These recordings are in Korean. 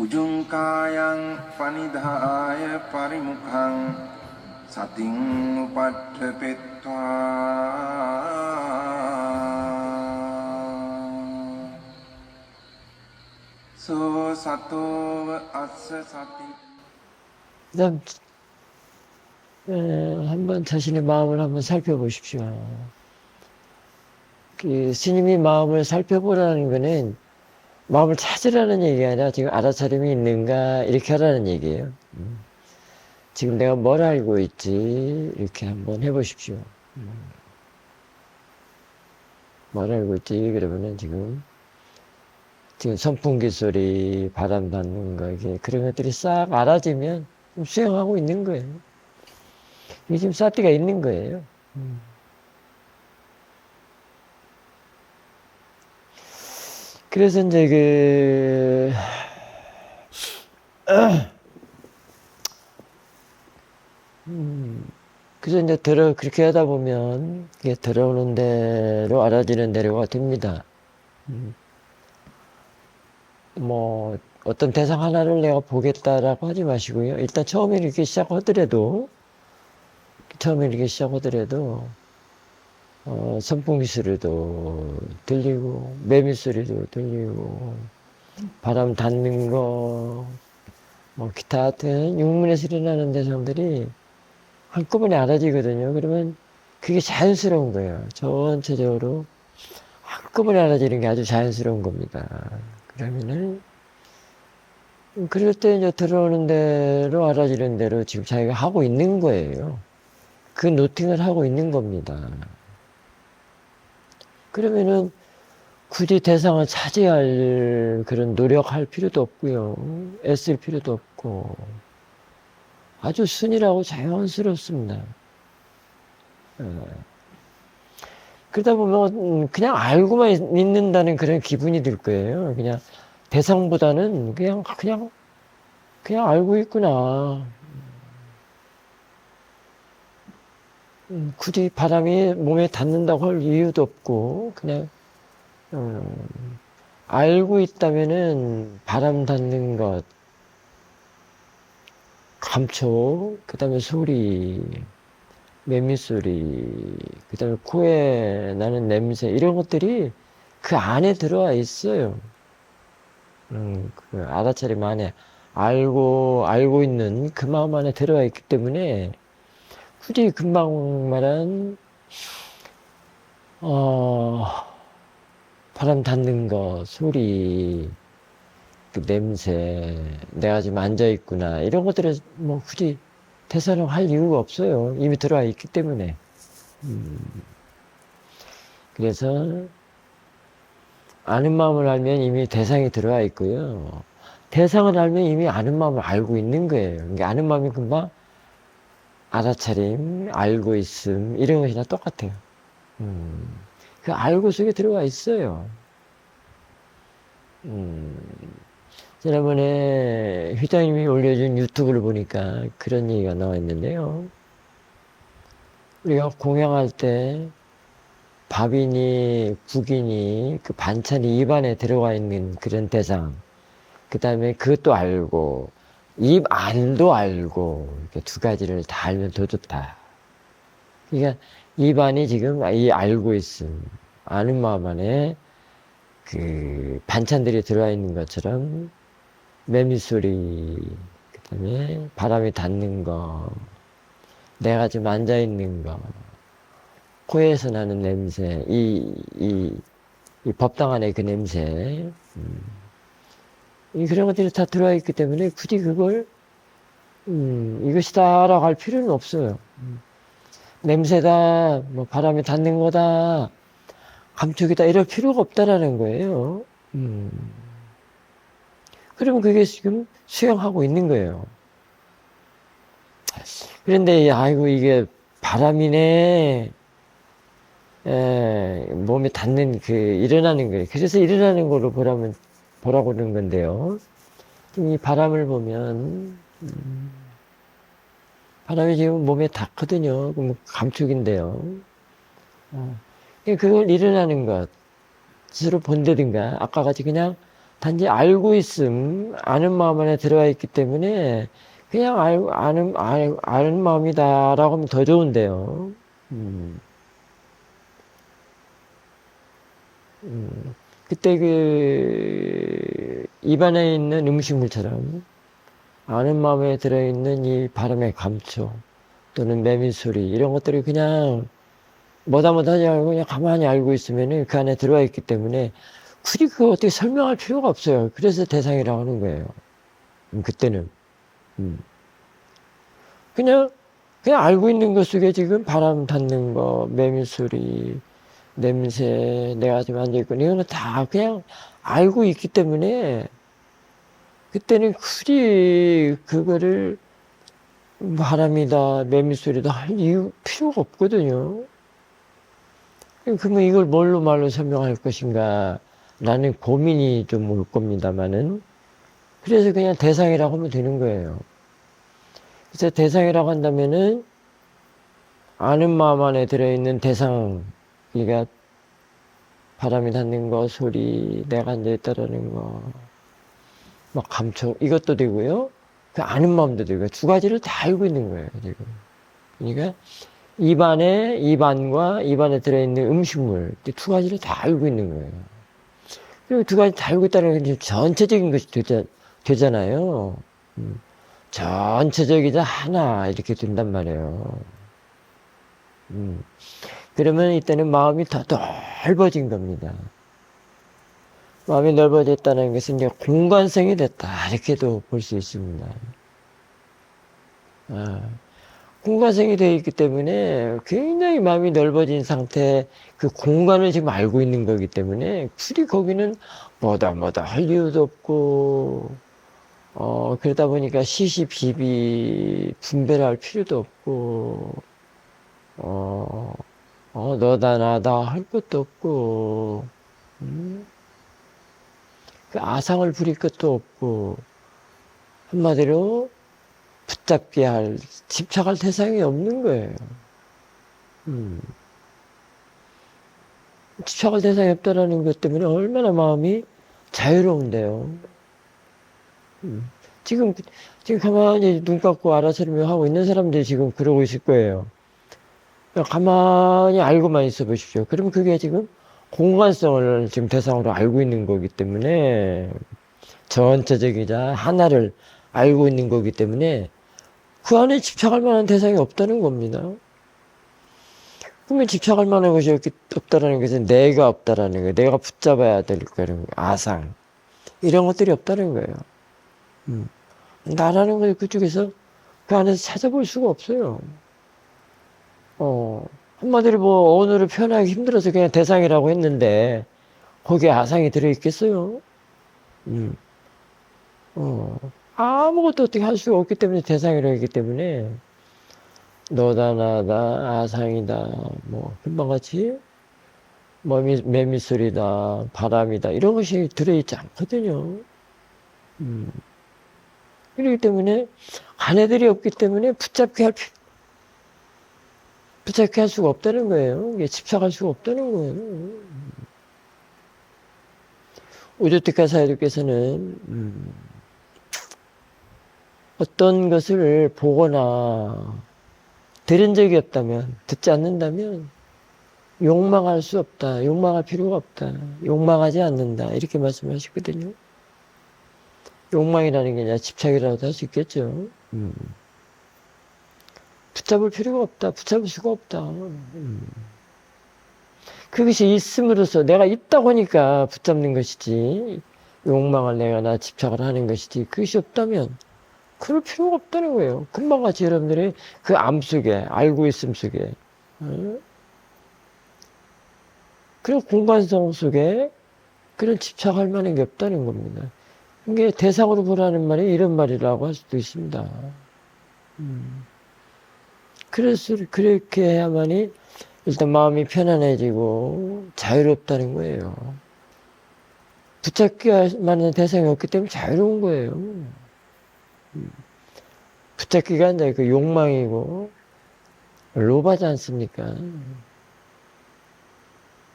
උජුංකායං පනිදාය පරිමුඛං සතින් උපට්ඨපෙත්වා සෝ සතෝව අස්ස සති. 그다음 한번 자신의 마음을 한번 살펴보십시오. 그 스님이 마음을 살펴보라는 거는 마음을 찾으라는 얘기가 아니라 지금 알아차림이 있는가 이렇게 하라는 얘기예요. 지금 내가 뭘 알고 있지 이렇게 한번 해보십시오. 뭘 알고 있지 그러면은 지금 선풍기 소리, 바람 닿는 거 이게 그런 것들이 싹 알아지면 수행하고 있는 거예요. 이게 지금 사티가 있는 거예요. 그래서 이제 그래서 이제 그렇게 하다 보면 이게 들어오는 대로 알아지는 대로가 됩니다. 뭐 어떤 대상 하나를 내가 보겠다라고 하지 마시고요. 일단 처음에 이렇게 시작하더라도 선풍기 소리도 들리고 매미 소리도 들리고 바람 닿는 거 뭐 기타 같은 육문에서 일어나는 대상들이 한꺼번에 알아지거든요. 그러면 그게 자연스러운 거예요. 전체적으로 한꺼번에 알아지는 게 아주 자연스러운 겁니다. 그러면은 그럴 때 이제 들어오는 대로 알아지는 대로 지금 자기가 하고 있는 거예요. 그 노팅을 하고 있는 겁니다. 그러면은 굳이 대상을 차지할 그런 노력할 필요도 없고요. 애쓸 필요도 없고 아주 순이라고 자연스럽습니다. 그러다 보면 그냥 알고만 있는다는 그런 기분이 들 거예요. 그냥 대상보다는 그냥 알고 있구나. 굳이 바람이 몸에 닿는다고 할 이유도 없고 그냥 알고 있다면은 바람 닿는 것, 감촉, 그 다음에 소리, 매미 소리, 그 다음에 코에 나는 냄새 이런 것들이 그 안에 들어와 있어요. 그 알아차림 안에 알고 있는 그 마음 안에 들어와 있기 때문에 굳이 금방 말한 바람 닿는 거, 소리, 그 냄새, 내가 지금 앉아 있구나 이런 것들을 뭐 굳이 대사를 할 이유가 없어요. 이미 들어와 있기 때문에. 그래서 아는 마음을 알면 이미 대상이 들어와 있고요. 대상을 알면 이미 아는 마음을 알고 있는 거예요. 그러니까 아는 마음이 금방 알아차림, 알고 있음 이런 것이랑 똑같아요. 그 알고 속에 들어가 있어요. 지난번에 회장님이 올려준 유튜브를 보니까 그런 얘기가 나와 있는데요. 우리가 공양할 때 밥이니 국이니 그 반찬이 입안에 들어가 있는 그런 대상, 그 다음에 그것도 알고 입 안도 알고 이렇게 두 가지를 다 알면 더 좋다. 그러니까 입안이 지금 이 알고 있음, 아는 마음 안에 그 반찬들이 들어와 있는 것처럼 매미 소리, 그 다음에 바람이 닿는 거, 내가 지금 앉아 있는 거, 코에서 나는 냄새, 이 법당 안에 그 냄새, 그런 것들이 다 들어와 있기 때문에 굳이 그걸, 이것이다라고 할 필요는 없어요. 냄새다, 뭐 바람이 닿는 거다, 감촉이다, 이럴 필요가 없다라는 거예요. 그러면 그게 지금 수행하고 있는 거예요. 그런데, 아이고, 이게 바람이네, 몸에 닿는 일어나는 거예요. 그래서 일어나는 거로 보라고 그러는 건데요. 이 바람을 보면, 바람이 지금 몸에 닿거든요. 그럼 감촉인데요. 그걸 일어나는 것으로 본다든가, 아까 같이 그냥 단지 알고 있음, 아는 마음 안에 들어가 있기 때문에 그냥 아는 마음이다라고 하면 더 좋은데요. 그때 입안에 있는 음식물처럼 아는 마음에 들어있는 이 바람의 감촉 또는 매미 소리 이런 것들이 그냥 뭐다 하지 말고 그냥 가만히 알고 있으면은 그 안에 들어와 있기 때문에 굳이 그거 어떻게 설명할 필요가 없어요. 그래서 대상이라고 하는 거예요. 그때는. 음. 그냥, 그냥 알고 있는 것 속에 지금 바람 닿는 거, 매미 소리, 냄새, 내가 지금 앉아있고, 이거는 다 그냥 알고 있기 때문에 그때는 굳이 그거를 바람이다, 매미 소리다 할 이유 필요가 없거든요. 그러면 이걸 뭘로 말로 설명할 것인가 라는 고민이 좀 올 겁니다만은 그래서 그냥 대상이라고 하면 되는 거예요. 그래서 대상이라고 한다면은 아는 마음 안에 들어있는 대상, 그러니까 바람이 닿는 거, 소리, 내가 앉아있다라는 거, 막 감촉, 이것도 되고요. 그 아는 마음도 되고, 두 가지를 다 알고 있는 거예요, 지금. 그러니까 입안과 입안에 들어있는 음식물, 이 두 가지를 다 알고 있는 거예요. 그리고 두 가지 다 알고 있다는 게 전체적인 것이 되잖아요. 전체적이자 하나, 이렇게 된단 말이에요. 그러면 이때는 마음이 더 넓어진 겁니다. 마음이 넓어졌다는 것은 이제 공간성이 됐다. 이렇게도 볼 수 있습니다. 공간성이 되어 있기 때문에 굉장히 마음이 넓어진 상태, 그 공간을 지금 알고 있는 거기 때문에 굳이 거기는 뭐다 할 이유도 없고, 그러다 보니까 시시비비 분별할 필요도 없고, 너다 나다 할 것도 없고, 그 아상을 부릴 것도 없고, 한마디로 붙잡게 할, 집착할 대상이 없는 거예요. 집착할 대상이 없다라는 것 때문에 얼마나 마음이 자유로운데요. 지금 가만히 눈 감고 알아차리며 하고 있는 사람들이 지금 그러고 있을 거예요. 가만히 알고만 있어 보십시오. 그러면 그게 지금 공간성을 지금 대상으로 알고 있는 거기 때문에 전체적이자 하나를 알고 있는 거기 때문에 그 안에 집착할 만한 대상이 없다는 겁니다. 그러면 집착할 만한 것이 없다라는 것은 내가 없다라는 거예요. 내가 붙잡아야 될 거라는 거예요. 아상. 이런 것들이 없다는 거예요. 나라는 걸 그쪽에서 그 안에서 찾아볼 수가 없어요. 한마디로 뭐 언어를 표현하기 힘들어서 그냥 대상이라고 했는데 거기에 아상이 들어있겠어요? 아무것도 어떻게 할 수가 없기 때문에 대상이라고 했기 때문에 너다 나다 아상이다 뭐 금방같이 매미소리다 바람이다 이런 것이 들어있지 않거든요. 그렇기 때문에 아내들이 없기 때문에 붙잡게 할 수가 없다는 거예요. 이게 집착할 수가 없다는 거예요. 우주특가 사회주께서는 어떤 것을 보거나 들은 적이 없다면, 듣지 않는다면 욕망할 수 없다. 욕망할 필요가 없다. 욕망하지 않는다. 이렇게 말씀하시거든요. 욕망이라는 게 아니라 집착이라고도 할 수 있겠죠. 붙잡을 필요가 없다. 붙잡을 수가 없다. 그것이 있음으로써 내가 있다고 하니까 붙잡는 것이지 욕망을 내거나 집착을 하는 것이지 그것이 없다면 그럴 필요가 없다는 거예요. 금방같이 여러분들이 그 암 속에 알고 있음 속에 그런 공간성 속에 그런 집착할 만한 게 없다는 겁니다. 이게 대상으로 보라는 말이 이런 말이라고 할 수도 있습니다. 그래서 그렇게 해야만이 일단 마음이 편안해지고 자유롭다는 거예요. 붙잡기 할 만한 대상이 없기 때문에 자유로운 거예요. 붙잡기가 이제 그 욕망이고 로바지 않습니까?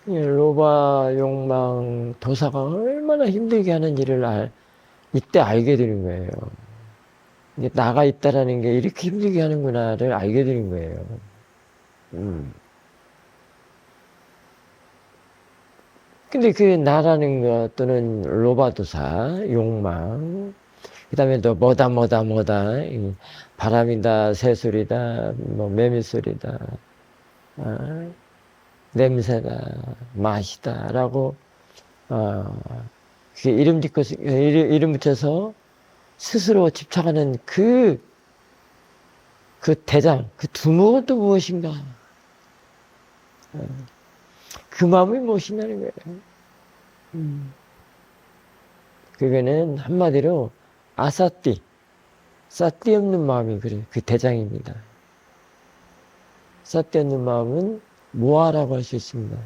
이 로바, 욕망, 도사가 얼마나 힘들게 하는지를 이때 알게 되는 거예요. 이게 나가 있다라는 게 이렇게 힘들게 하는구나를 알게 되는 거예요. 근데 그 나라는 것 또는 로바도사, 욕망, 그 다음에 또 뭐다, 바람이다, 새소리다, 뭐 매미소리다, 아, 냄새다, 맛이다, 라고, 그게 이름 붙여서 스스로 집착하는 그 대장, 그 두목은 또 무엇인가? 그 마음이 무엇이냐는 거예요. 그거는 한마디로 아사띠, 사띠 없는 마음이 그래, 그 대장입니다. 사띠 없는 마음은 무아라고 할 수 있습니다.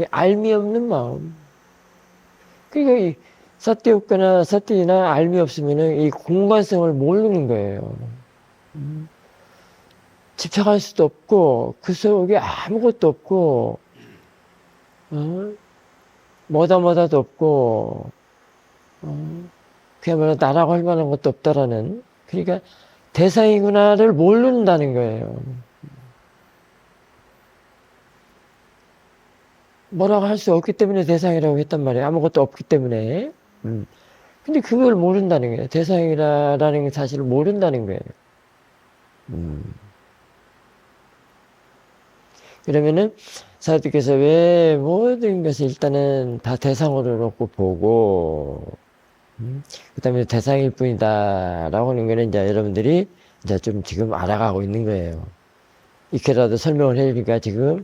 알미 없는 마음. 그러니까 이 사띠 없거나 사띠나 알미 없으면은 이 공간성을 모르는 거예요. 집착할 수도 없고, 그 속에 아무것도 없고, 뭐다도 없고, 그야말로 나라고 할 만한 것도 없다라는, 그러니까 대상이구나를 모른다는 거예요. 뭐라고 할 수 없기 때문에 대상이라고 했단 말이에요. 아무것도 없기 때문에. 근데 그걸 모른다는 거예요. 대상이라는 사실을 모른다는 거예요. 그러면은 사도께서 왜 모든 것을 일단은 다 대상으로 놓고 보고, 그 다음에 대상일 뿐이다 라고 하는 거는 이제 여러분들이 이제 좀 지금 알아가고 있는 거예요. 이렇게라도 설명을 해주니까 지금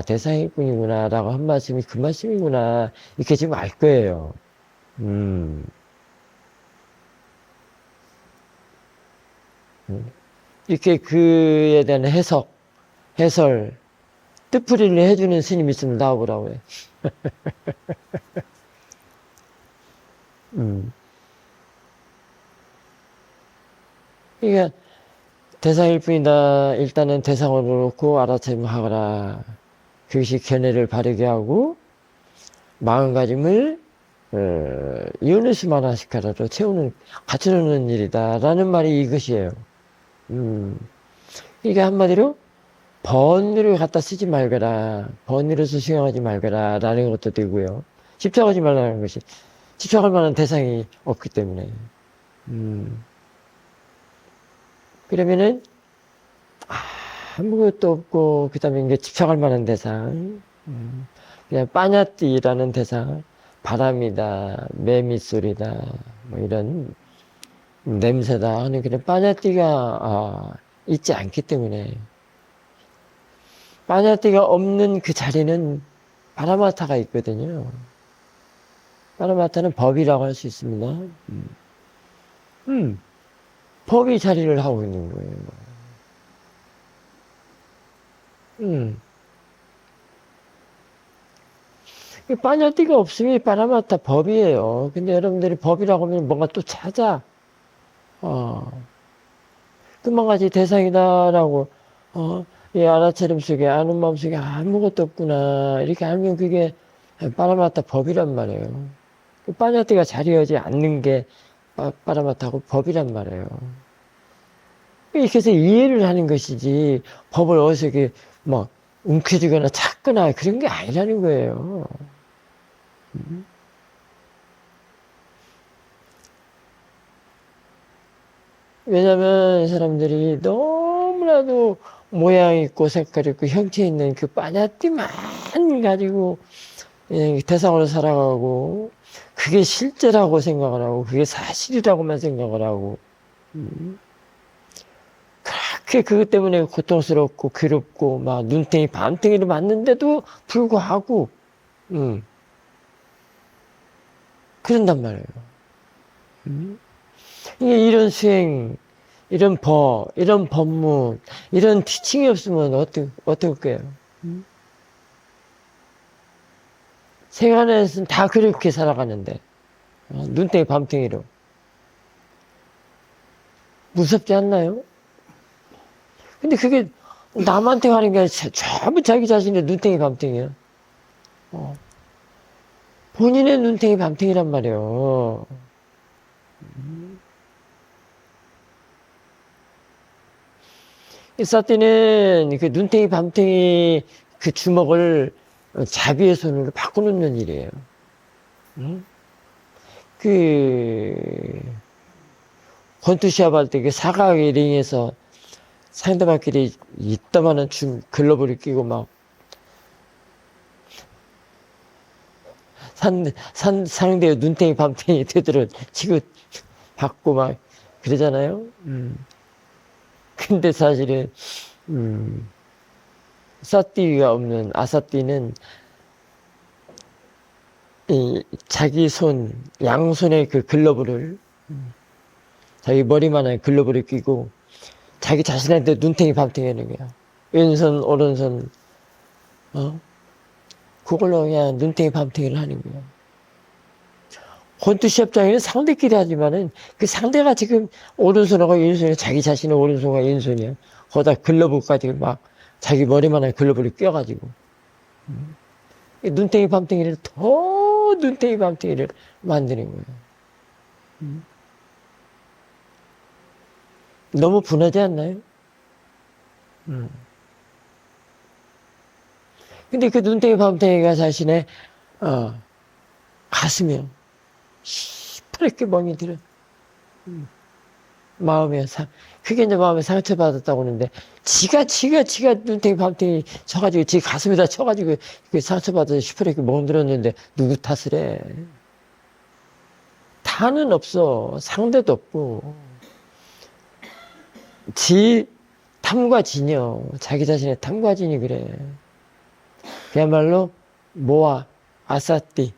대상일 뿐이구나 라고 한 말씀이 그 말씀이구나 이렇게 지금 알 거예요. 이렇게 그에 대한 해설 뜻풀이를 해주는 스님 있으면 나와보라고 해. 그러니까 대상일 뿐이다. 일단은 대상으로 놓고 알아차림하거라. 그것이 견해를 바르게 하고 마음가짐을 이혼의수 만화시카라로 채우는 갖춰놓는 일이다라는 말이 이것이에요. 이게 한마디로 번뇌를 갖다 쓰지 말거라. 번뇌로서 수용하지 말거라. 라는 것도 되고요. 집착하지 말라는 것이 집착할 만한 대상이 없기 때문에. 그러면은 아무것도 없고 그 다음에 이제 집착할 만한 대상 그냥 빠냐띠라는 대상 바람이다 매미소리다 뭐 이런 냄새다 하는 그런 빠냐띠가 있지 않기 때문에 빠냐띠가 없는 그 자리는 파라마타가 있거든요. 파라마타는 법이라고 할 수 있습니다. 법이 자리를 하고 있는 거예요. 빠냐띠가 없으면 파라마타 법이에요. 근데 여러분들이 법이라고 하면 뭔가 또 찾아. 그만가지 대상이다라고, 이 알아차림 속에, 아는 마음 속에 아무것도 없구나. 이렇게 알면 그게 파라마타 법이란 말이에요. 빠냐띠가 자리하지 않는 게 파라마타고 법이란 말이에요. 이렇게 해서 이해를 하는 것이지, 법을 어디서 이렇게 막 움켜쥐거나 찾거나 그런 게 아니라는 거예요. 왜냐면 사람들이 너무나도 모양 있고 색깔 있고 형체 있는 그 빠냐띠만 가지고 대상으로 살아가고 그게 실제라고 생각을 하고 그게 사실이라고만 생각을 하고 그렇게 그것 때문에 고통스럽고 괴롭고 막 눈탱이 밤탱이를 맞는데도 불구하고 그런단 말이에요. 이게 이런 수행, 이런 이런 법문, 이런 티칭이 없으면 어떨까요? 생활에서는 다 그렇게 살아가는데, 눈탱이 밤탱이로. 무섭지 않나요? 근데 그게 남한테 하는 게 전부 자기 자신의 눈탱이 밤탱이야. 본인의 눈탱이 밤탱이란 말이에요. 사띠는 그 눈탱이 밤탱이 그 주먹을 자비의 손으로 바꿔놓는 일이에요. 권투 시합할 때 그 사각의 링에서 상대방끼리 이따만한 글러브를 끼고 막 상대의 눈탱이 밤탱이 되도록 취급 받고 막 그러잖아요. 근데 사실은 사띠가 없는 아사띠는 자기 양손에 그 글러브를 자기 머리만한 글러브를 끼고 자기 자신한테 눈탱이 밤탱이 하는 거야. 왼손 오른손 그걸로 그냥 눈탱이 밤탱이를 하는 거야. 권투 시합장에는 상대끼리 하지만은 그 상대가 지금 오른손하고 왼손이 자기 자신의 오른손과 왼손이야. 거기다 글러브까지 막 자기 머리만한 글러브를 껴가지고 눈탱이 밤탱이를 더 눈탱이 밤탱이를 만드는 거예요. 너무 분하지 않나요? 근데 그 눈탱이 밤탱이가 자신의 가슴에 시퍼렇게 멍이 들어. 그게 이제 마음에 상처받았다고 하는데, 지가 눈탱이 밤탱이 쳐가지고, 지 가슴에다 쳐가지고, 그 상처받아서 시퍼렇게 멍 들었는데, 누구 탓을 해? 타는 없어. 상대도 없고. 탐과진이요. 자기 자신의 탐과진이 그래. 그야말로, 모아, 아사띠.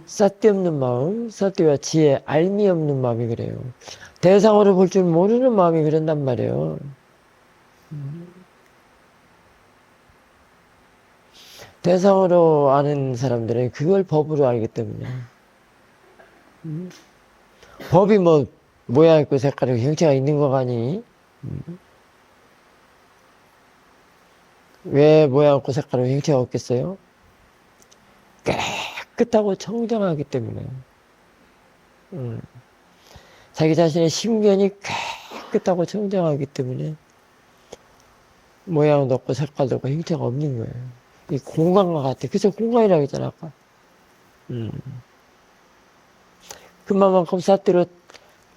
사띠 없는 마음, 사띠와 지혜, 알미 없는 마음이 그래요. 대상으로 볼 줄 모르는 마음이 그런단 말이에요. 대상으로 아는 사람들은 그걸 법으로 알기 때문에. 법이 뭐, 모양 있고 색깔이고 형체가 있는 거 아니? 왜 모양 없고 색깔이고 형체가 없겠어요? 깨끗하고 청정하기 때문에. 자기 자신의 심견이 깨끗하고 청정하기 때문에 모양도 없고 색깔도 없고 형체가 없는 거예요. 이 공간과 같아. 그래서 공간이라고 했잖아, 아까. 그만큼 사띠로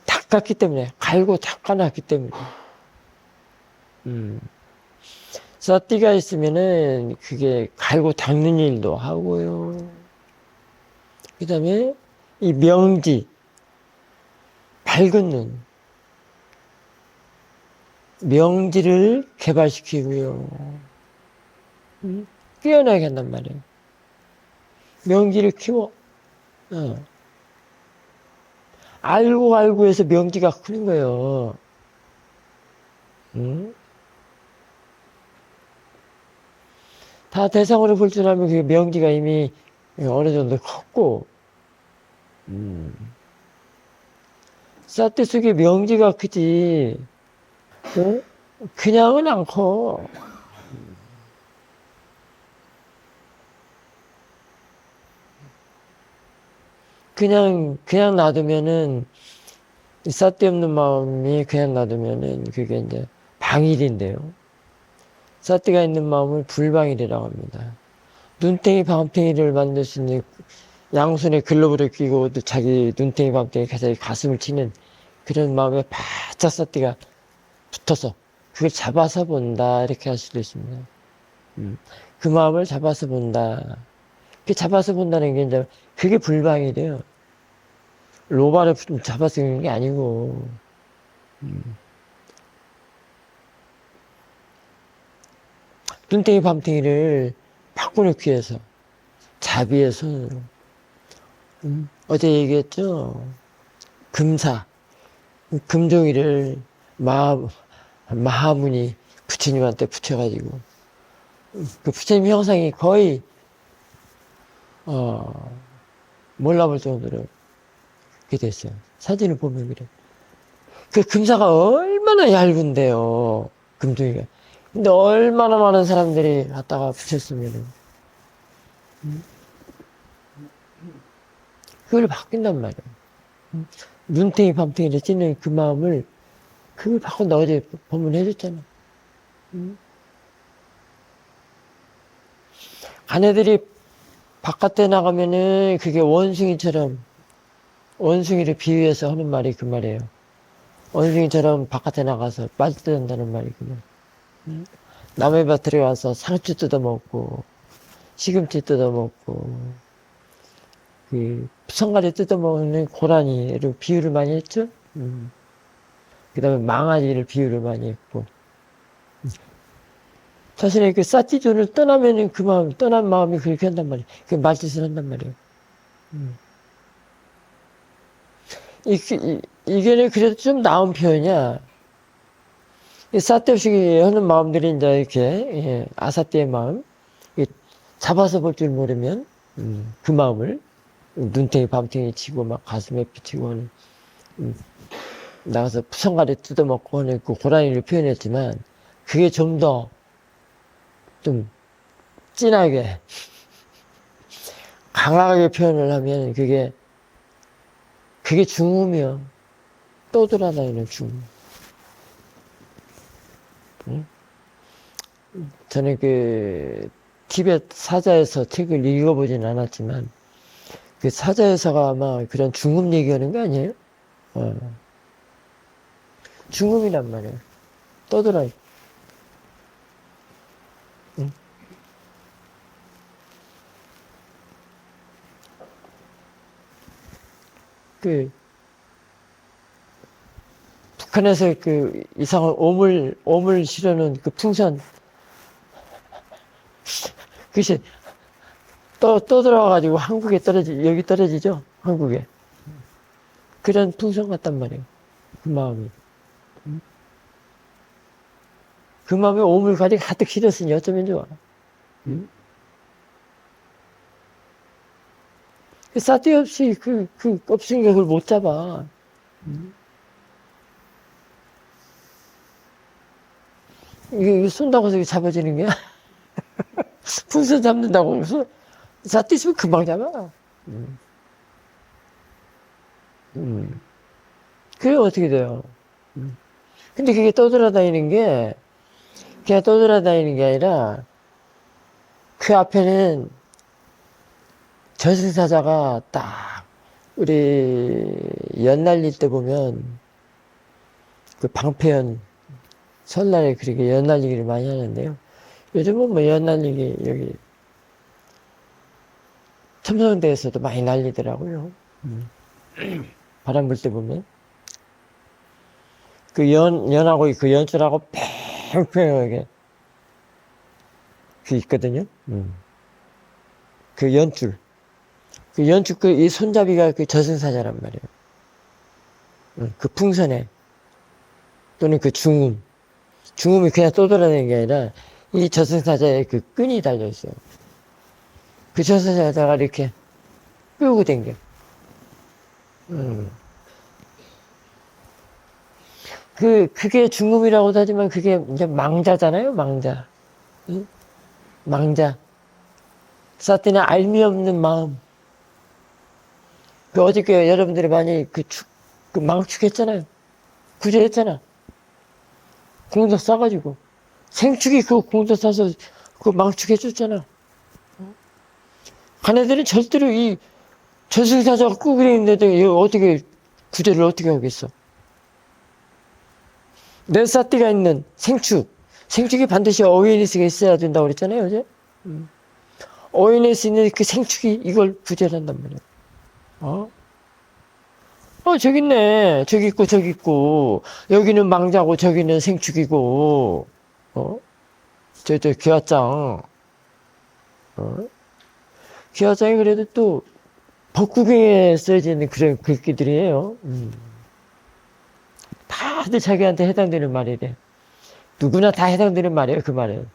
닦았기 때문에, 갈고 닦아놨기 때문에. 사띠가 있으면은 그게 갈고 닦는 일도 하고요. 그 다음에 이 명지, 밝은 눈, 명지를 개발시키고요. 깨어나게 한단 말이에요. 명지를 키워. 알고 해서 명지가 크는 거예요. 다 대상으로 볼 줄 알면 그 명지가 이미 어느 정도 컸고, 사띠 속에 명지가 크지, 그냥은 안 커. 그냥 놔두면은, 사띠 없는 마음이 그냥 놔두면은 그게 이제 방일인데요. 사띠가 있는 마음을 불방일이라고 합니다. 눈탱이 밤탱이를 만들 수 있는 양손에 글러브를 끼고 자기 눈탱이 밤탱이 자기 가슴을 치는 그런 마음에 바짝 사띠가 붙어서 그걸 잡아서 본다 이렇게 할 수도 있습니다. 그 마음을 잡아서 본다. 그 잡아서 본다는 게 이제 그게 불방일이에요. 로바를 잡아서 보는 게 아니고. 눈탱이 밤탱이를 바꿔놓기 위해서 자비의 손으로. 어제 얘기했죠. 금사, 금종이를 마하문이 부처님한테 붙여가지고 그 부처님 형상이 거의 몰라볼 정도로 그렇게 됐어요. 사진을 보면 그래. 그 금사가 얼마나 얇은데요. 금종이가 근데 얼마나 많은 사람들이 갖다가 붙였으면은, 그걸 바뀐단 말이야. 눈탱이 밤탱이를 찌는 그 마음을, 그걸 바꾼다. 어제 법문해줬잖아. 아내들이 바깥에 나가면은 그게 원숭이처럼, 원숭이를 비유해서 하는 말이 그 말이에요. 원숭이처럼 바깥에 나가서 빨뜯는다는 말이 그 말. 남의 밭에 와서 상추 뜯어먹고, 시금치 뜯어먹고, 그, 성가리 뜯어먹는 고라니를 비유를 많이 했죠? 그 다음에 망아지를 비유를 많이 했고. 자신의 그 싹지존을 떠나면은 그 마음, 떠난 마음이 그렇게 한단 말이에요. 그 말짓을 한단 말이에요. 이게 그래도 좀 나은 표현이야. 쌀데없이 하는 마음들이 이제 이렇게, 예, 아사띠의 마음, 잡아서 볼 줄 모르면, 그 마음을, 눈탱이 밤탱이 치고 막 가슴에 비치고 하는, 나가서 푸성가리 뜯어먹고 하는 그 고라니를 표현했지만, 그게 좀 더, 좀, 진하게, 강하게 표현을 하면 그게 중음이요. 떠돌아다니는 중음. 응? 저는 그, 티벳 사자에서 책을 읽어보진 않았지만, 그 사자에서가 아마 그런 중음 얘기하는 거 아니에요? 중음이란 말이에요. 떠돌아. 응? 그, 북한에서 그 이상한 오물 실어놓은 그 풍선, 그것이 떠들어가지고 한국에 여기 떨어지죠? 한국에. 그런 풍선 같단 말이에요. 그 마음이. 그 마음에 오물가리 가득 실었으니 어쩌면 좋아. 그 싸대없이 그 껍질이 그걸 못 잡아. 이게 쏜다고 해서 잡아지는 게야? 풍선 잡는다고 해서 싸대 있으면 금방 잡아. 그게 어떻게 돼요? 근데 그게 떠돌아다니는 게, 그냥 떠돌아다니는 게 아니라, 그 앞에는 저승사자가 딱, 우리 연 날릴 때 보면, 그 방패연, 설날에 그렇게 연 날리기를 많이 하는데요. 요즘은 뭐 연 날리기, 여기, 첨성대에서도 많이 날리더라고요. 바람 불 때 보면. 그 연하고 그 연줄하고 팽팽하게, 그 있거든요. 그 연줄. 그 연출, 이 손잡이가 그 저승사자란 말이에요. 그 풍선에. 또는 그 중음. 중음이 그냥 떠돌아다니는 게 아니라, 이 저승사자에 그 끈이 달려있어요. 그 저승사자가 이렇게 끌고 댕겨. 그게 중음이라고도 하지만 그게 이제 망자잖아요, 망자. 응? 망자. 사탄의 알미 없는 마음. 그 어저께 여러분들이 많이 그 망축했잖아요. 구제했잖아. 공도 싸가지고. 생축이 그 공도 싸서 그 망축해줬잖아. 가네들은 절대로 이 저승사자가 끄고 있는데도 어떻게, 구제를 어떻게 하겠어. 내 쌀띠가 있는 생축. 생축이 반드시 어웨이니스가 있어야 된다고 그랬잖아요, 어제? 어웨이니스 있는 그 생축이 이걸 구제를 한단 말이야. 저기 있네. 저기 있고, 저기 있고. 여기는 망자고, 저기는 생축이고. 기와장. 기와장이 그래도 또, 법구경에 써져 있는 그런 글귀들이에요. 다들 자기한테 해당되는 말이래. 누구나 다 해당되는 말이에요, 그 말은.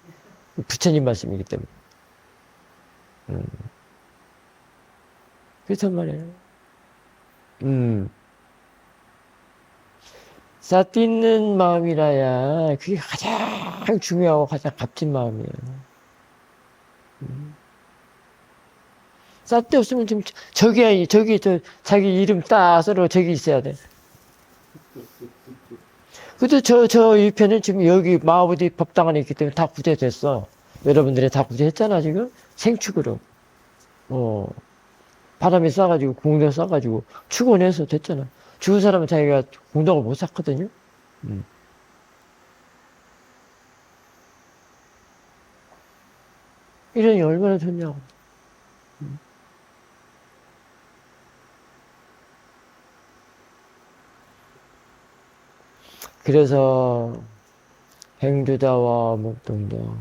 부처님 말씀이기 때문에. 그렇단 말이에요. 사띠 있는 마음이라야 그게 가장 중요하고 가장 값진 마음이에요. 사띠 없으면 좀 저기 자기 이름 따서로 저기 있어야 돼. 근데 저 이 편은 지금 여기 마하보디 법당 안에 있기 때문에 다 구제됐어. 여러분들이 다 구제했잖아, 지금? 생축으로. 바람에 싸가지고, 공덕 싸가지고, 축원해서 됐잖아. 죽은 사람은 자기가 공덕을 못 쌓거든요? 이러니 얼마나 좋냐고. 그래서, 행주다와 목동동,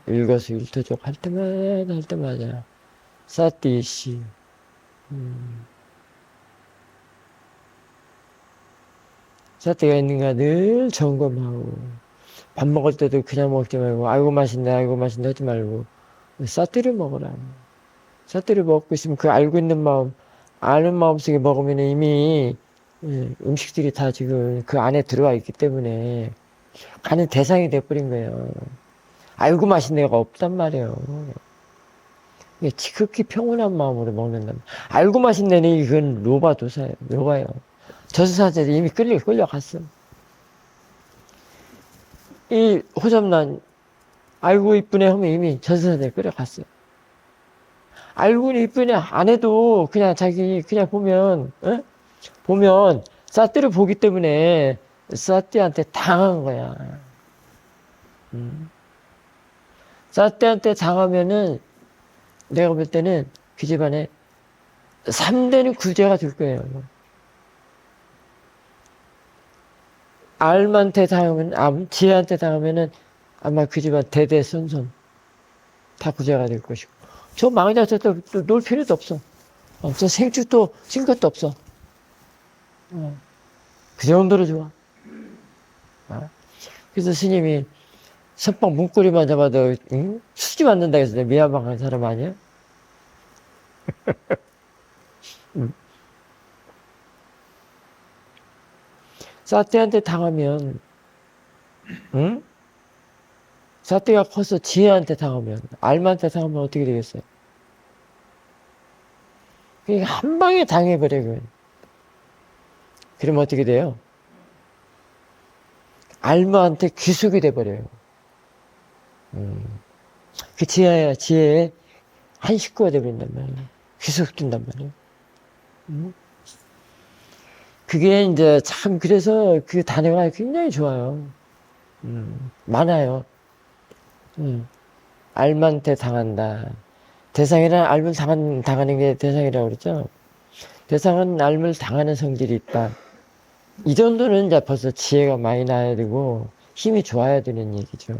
일거수일투족 할 때마다, 사띠씨, 사띠가 있는가 늘 점검하고, 밥 먹을 때도 그냥 먹지 말고, 아이고 맛있네 하지 말고, 사띠를 먹으라. 사띠를 먹고 있으면 그 알고 있는 마음, 아는 마음속에 먹으면 이미 음식들이 다 지금 그 안에 들어와 있기 때문에 가는 대상이 돼버린 거예요. 알고 맛있네가 없단 말이에요. 이게 지극히 평온한 마음으로 먹는다. 알고 맛있네는 이건 로바도사예요. 로바예요. 저승사자들이 이미 끌려갔어. 이 호접난 알고 이쁘네 하면 이미 저승사자들이 끌려갔어. 알고는 이쁘네 안 해도 그냥 자기 그냥 보면 보면 사띠를 보기 때문에 사띠한테 당한 거야. 사띠한테 당하면은 내가 볼 때는 그 집안에 3대는 구제가 될 거예요. 알한테 당하면, 지혜한테 당하면은 아마 그 집안 대대손손 다 구제가 될 것이고. 저 망자한테 놀 필요도 없어. 저 생축도 친 것도 없어. 그 정도로 좋아. 그래서 스님이 선빵 문고리만 잡아도 수지 맞는다 해서 미야방한 사람 아니야? 사태한테 당하면 사태가 커서 지혜한테 당하면 알만한테 당하면 어떻게 되겠어요? 그냥 한 방에 당해버려요. 그러면 어떻게 돼요? 알마한테 귀속이 돼버려요. 그 지혜의 한 식구가 돼버린단 말이에요. 귀속된단 말이에요. 그게 이제 참 그래서 그 단어가 굉장히 좋아요. 많아요. 알만한테 당한다. 대상이란 알을 당하는 게 대상이라고 그랬죠. 대상은 알을 당하는 성질이 있다. 이 정도는 이제 벌써 지혜가 많이 나야 되고 힘이 좋아야 되는 얘기죠.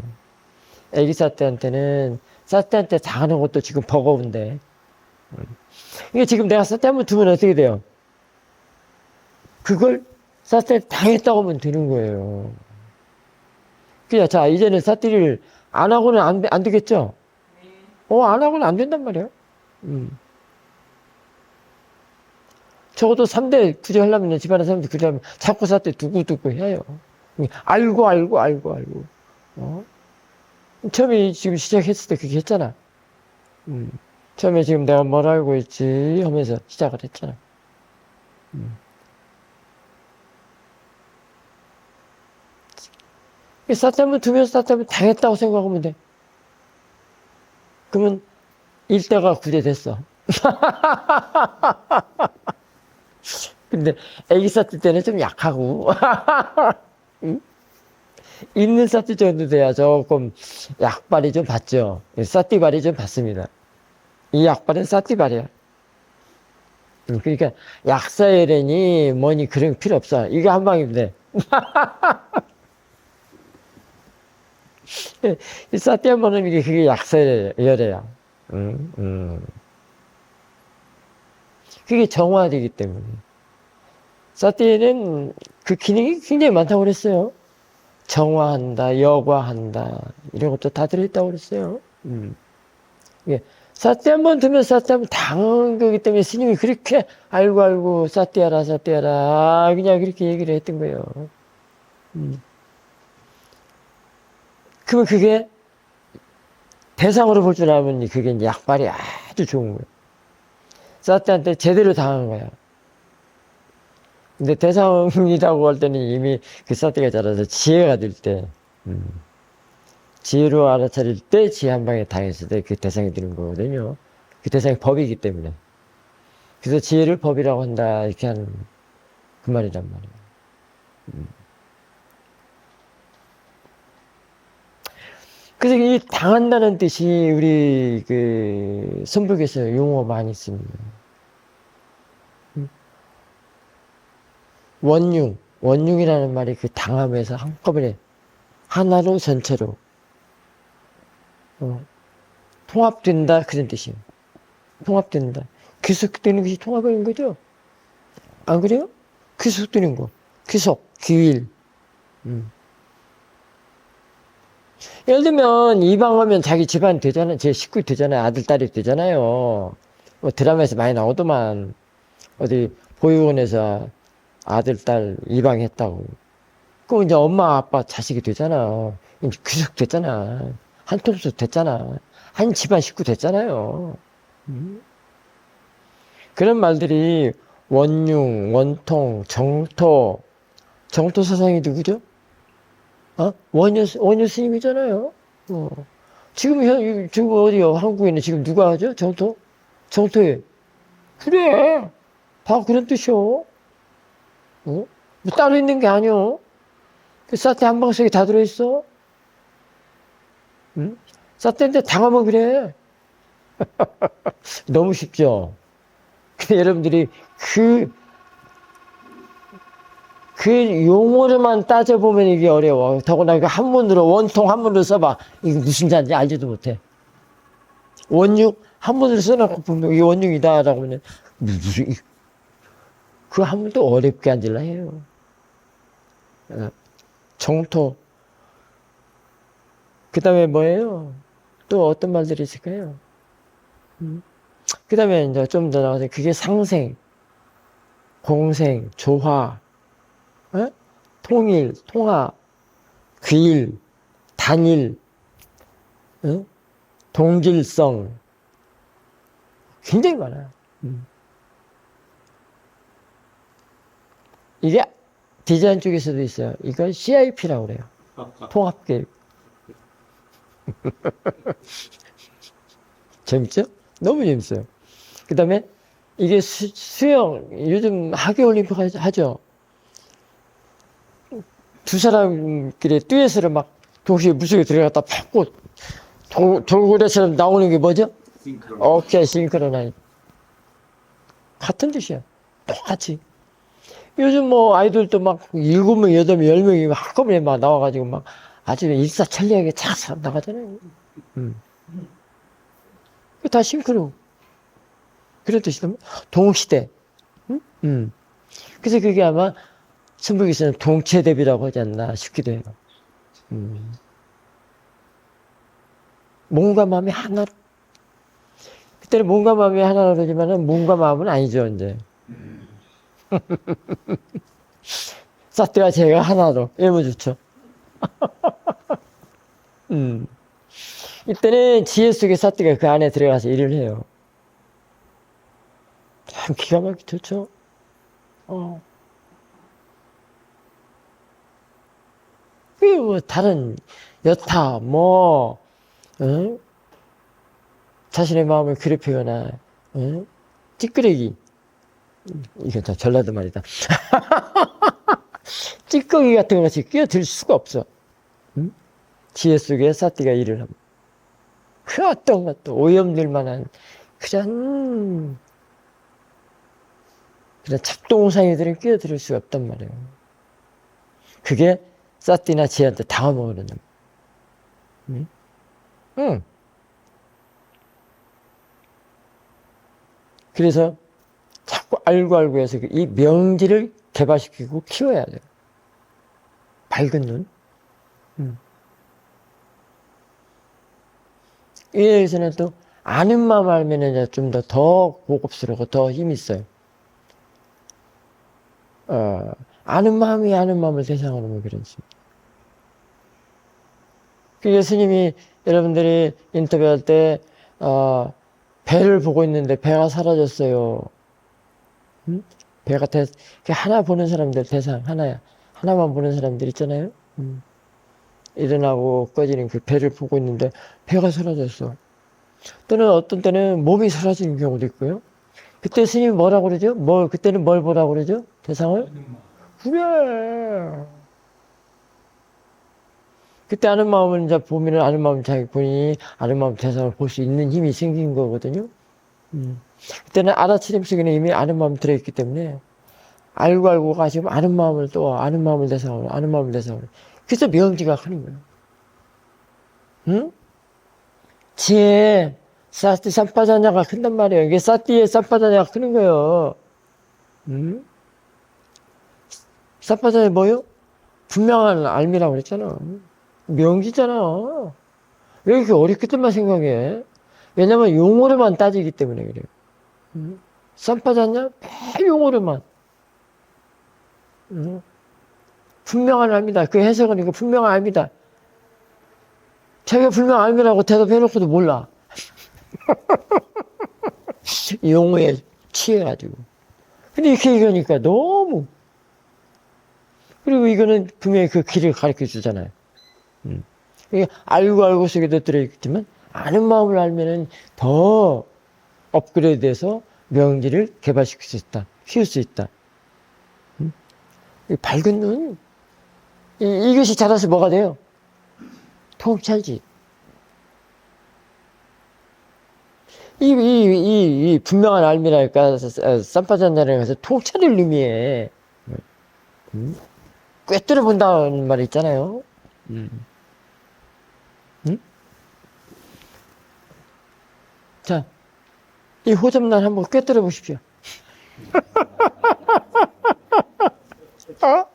애기 사태한테는 사태한테 당하는 것도 지금 버거운데. 이게 지금 내가 사태 한번 두면 어떻게 돼요? 그걸 사태 당했다고 하면 되는 거예요. 그냥 자 이제는 사태를 안 하고는 안 되겠죠? 안 하고는 안 된단 말이에요. 적어도 3대 구제하려면, 집안에 3대 구제하면 자꾸 사태 두고 해요. 알고. 처음에 지금 시작했을 때 그렇게 했잖아. 처음에 지금 내가 뭘 알고 있지 하면서 시작을 했잖아. 사태만 두면 사태만 당했다고 생각하면 돼. 그러면 일대가 구제됐어. 근데 애기 사태 때는 좀 약하고 있는 사태 정도 돼야 조금 약발이 좀 받죠. 사띠발이 좀 받습니다. 이 약발은 사띠발이야. 그러니까 약사열애니 뭐니 그런 거 필요 없어. 이거 한 방이면 돼. 이 사띠 한 번은 이게 그게 약사열애야. 그게 정화되기 때문에. 사띠에는 그 기능이 굉장히 많다고 그랬어요. 정화한다, 여과한다, 이런 것도 다 들어있다고 그랬어요. 예. 사띠 한 번 두면 사띠 한 번 당한 거기 때문에 스님이 그렇게 알고 사띠하라 그냥 그렇게 얘기를 했던 거예요. 그러면 그게 대상으로 볼 줄 알면 그게 이제 약발이 아주 좋은 거예요. 사태한테 제대로 당한 거야. 근데 대상이라고 할 때는 이미 그 사태가 자라서 지혜가 될 때, 지혜로 알아차릴 때 지혜 한 방에 당했을 때 그 대상이 되는 거거든요. 그 대상이 법이기 때문에. 그래서 지혜를 법이라고 한다, 이렇게 하는 그 말이란 말이에요. 그래서 이 당한다는 뜻이 우리 그 선불교에서 용어 많이 씁니다. 원융이라는 말이 그 당함에서 한꺼번에 하나로 전체로 통합된다 그런 뜻이에요. 통합된다. 귀속되는 것이 통합인 거죠. 안 그래요? 귀속되는 거. 귀속, 귀일. 예를 들면 이방하면 자기 집안 되잖아요. 제 식구 되잖아요. 아들, 딸이 되잖아요. 뭐 드라마에서 많이 나오더만 어디 보육원에서 아들, 딸 이방했다고. 그럼 이제 엄마, 아빠, 자식이 되잖아. 이제 귀속 됐잖아. 한 통수 됐잖아. 한 집안 식구 됐잖아요. 그런 말들이 원융, 원통, 정토. 정토 사상이 누구죠? 원효 스님이잖아요. 지금 어디요? 한국에는 지금 누가 하죠? 정토? 정토에. 그래. 다 그런 뜻이요. 뭐 따로 있는 게 아니요. 그 사태 한 방석에 다 들어있어. 응? 사태인데 당하면 그래. 너무 쉽죠? 근데 여러분들이 그 용어로만 따져보면 이게 어려워. 더구나 이거 한문으로, 원통 한문으로 써봐. 이게 무슨 자인지 알지도 못해. 원육, 한문으로 써놓고 보면 이게 원육이다라고 하면, 그 한문도 어렵게 앉으려 해요. 정토. 그 다음에 뭐예요? 또 어떤 말들이 있을까요? 그 다음에 이제 좀 더 나가서 그게 상생, 공생, 조화, 통일, 통합, 귀일, 단일, 동질성. 굉장히 많아요. 이게 디자인 쪽에서도 있어요. 이걸 CIP라고 그래요. 통합계획. 재밌죠? 너무 재밌어요. 그 다음에 이게 수영, 요즘 하계올림픽 하죠? 두 사람끼리 듀엣으로 막 동시에 물속에 들어갔다 팍고 돌고래처럼 나오는 게 뭐죠? 오케이, 싱크로나이즈. 같은 뜻이야. 똑같이. 요즘 뭐 아이들도 막 7명, 8명, 10명이 한꺼번에 막 나와가지고 막 아주 일사천리하게 착 나가잖아요. 다 싱크로. 그런 뜻이다. 동시대. 그래서 그게 아마 선불교에서는 동체대비라고 하지 않나 싶기도 해요. 몸과 마음이 하나로. 그때는 몸과 마음이 하나로 되지만은 몸과 마음은 아니죠, 이제. 사태와 제가 하나로. 이러면 좋죠. 이때는 지혜 속의 사태가 그 안에 들어가서 일을 해요. 참 기가 막히게 좋죠. 그게 뭐 다른 여타 자신의 마음을 괴롭히거나 찌끄레기, 이건 다 전라도 말이다. 찌꺼기 같은 것이 끼어들 수가 없어. 지혜 속에 사띠가 일을 하면 그 어떤 것도 오염될 만한 그런 잡동사니들은 끼어들 수가 없단 말이에요. 그게 사띠나 지혜한테 당하면 그러는. 그래서 자꾸 알고 해서 이 명지를 개발시키고 키워야 돼요. 밝은 눈. 이에 대해서는 또 아는 마음 알면 좀 더 고급스럽고 더 힘이 있어요. 아는 마음이 아는 마음을 대상으로 하면 그렇습니다. 그게 스님이 여러분들이 인터뷰할 때, 배를 보고 있는데 배가 사라졌어요. 응? 배가 하나 보는 사람들 대상, 하나야. 하나만 보는 사람들 있잖아요. 일어나고 꺼지는 그 배를 보고 있는데 배가 사라졌어. 또는 어떤 때는 몸이 사라지는 경우도 있고요. 그때 스님이 뭐라고 그러죠? 그때는 뭘 보라고 그러죠? 대상을? 그래. 그때 아는 마음을 이제 보면은 아는 마음 자기 본인이 아는 마음 대상을 볼 수 있는 힘이 생긴 거거든요. 그때는 알아차림 속에는 이미 아는 마음 들어있기 때문에 알고 가지고 아는 마음을 또 아는 마음을 대상으로 아는 마음을 대상으로 그래서 명지가 하는 거예요. 응? 지혜 사티 삼파자냐가 큰단 말이에요. 이게 사티에 삼파자냐가 크는 거예요. 응? 삼파자냐 뭐요? 분명한 알미라고 그랬잖아. 명지잖아. 왜 이렇게 어렵게만 생각해? 왜냐면 용어로만 따지기 때문에 그래요. 삼파자냐? 매 용어로만. 분명한 알미다. 그 해석은 이거 분명한 알미다. 자기가 분명한 알미라고 대답해놓고도 몰라. 용어에 취해가지고. 근데 이렇게 얘기하니까 너무. 그리고 이거는 분명히 그 길을 가르쳐 주잖아요. 이게 알고 속에도 들어있지만, 아는 마음을 알면은 더 업그레이드 돼서 명지를 개발시킬 수 있다. 키울 수 있다. 밝은 눈. 이것이 자라서 뭐가 돼요? 통찰지. 이 분명한 알미랄까, 쌈파잔다라는 것은 통찰을 의미해. 꿰뚫어 본다는 말 있잖아요. 자, 이 호접란 한번 꿰뚫어 보십시오. 어?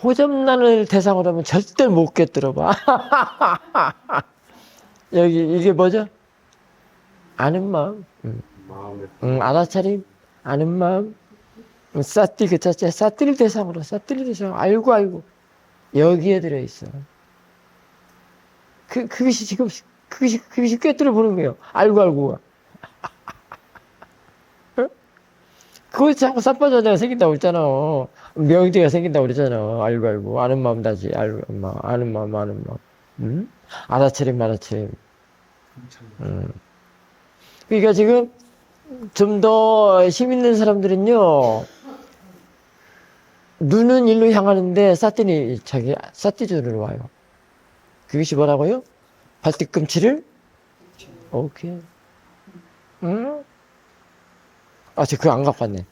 호접란을 대상으로 하면 절대 못 꿰뚫어 봐. 여기, 이게 뭐죠? 아는 마음. 알아차림. 아는 마음. 사띠 그 자체, 사띠를 대상으로, 알고. 여기에 들어있어. 그것이 지금, 그것이 꿰뚫어 보는 거예요. 알고. 그거 자꾸 쌈바자가 생긴다고 그랬잖아. 명제가 생긴다고 그랬잖아. 알고. 아는 마음 다시, 아는 마음. 알아차림. 그러니까 지금 좀 더 힘 있는 사람들은요, 눈은 일로 향하는데 사띠주로 와요. 그것이 뭐라고요? 발뒤꿈치를? 오케이. 응? 저 그거 안 갖고 왔네.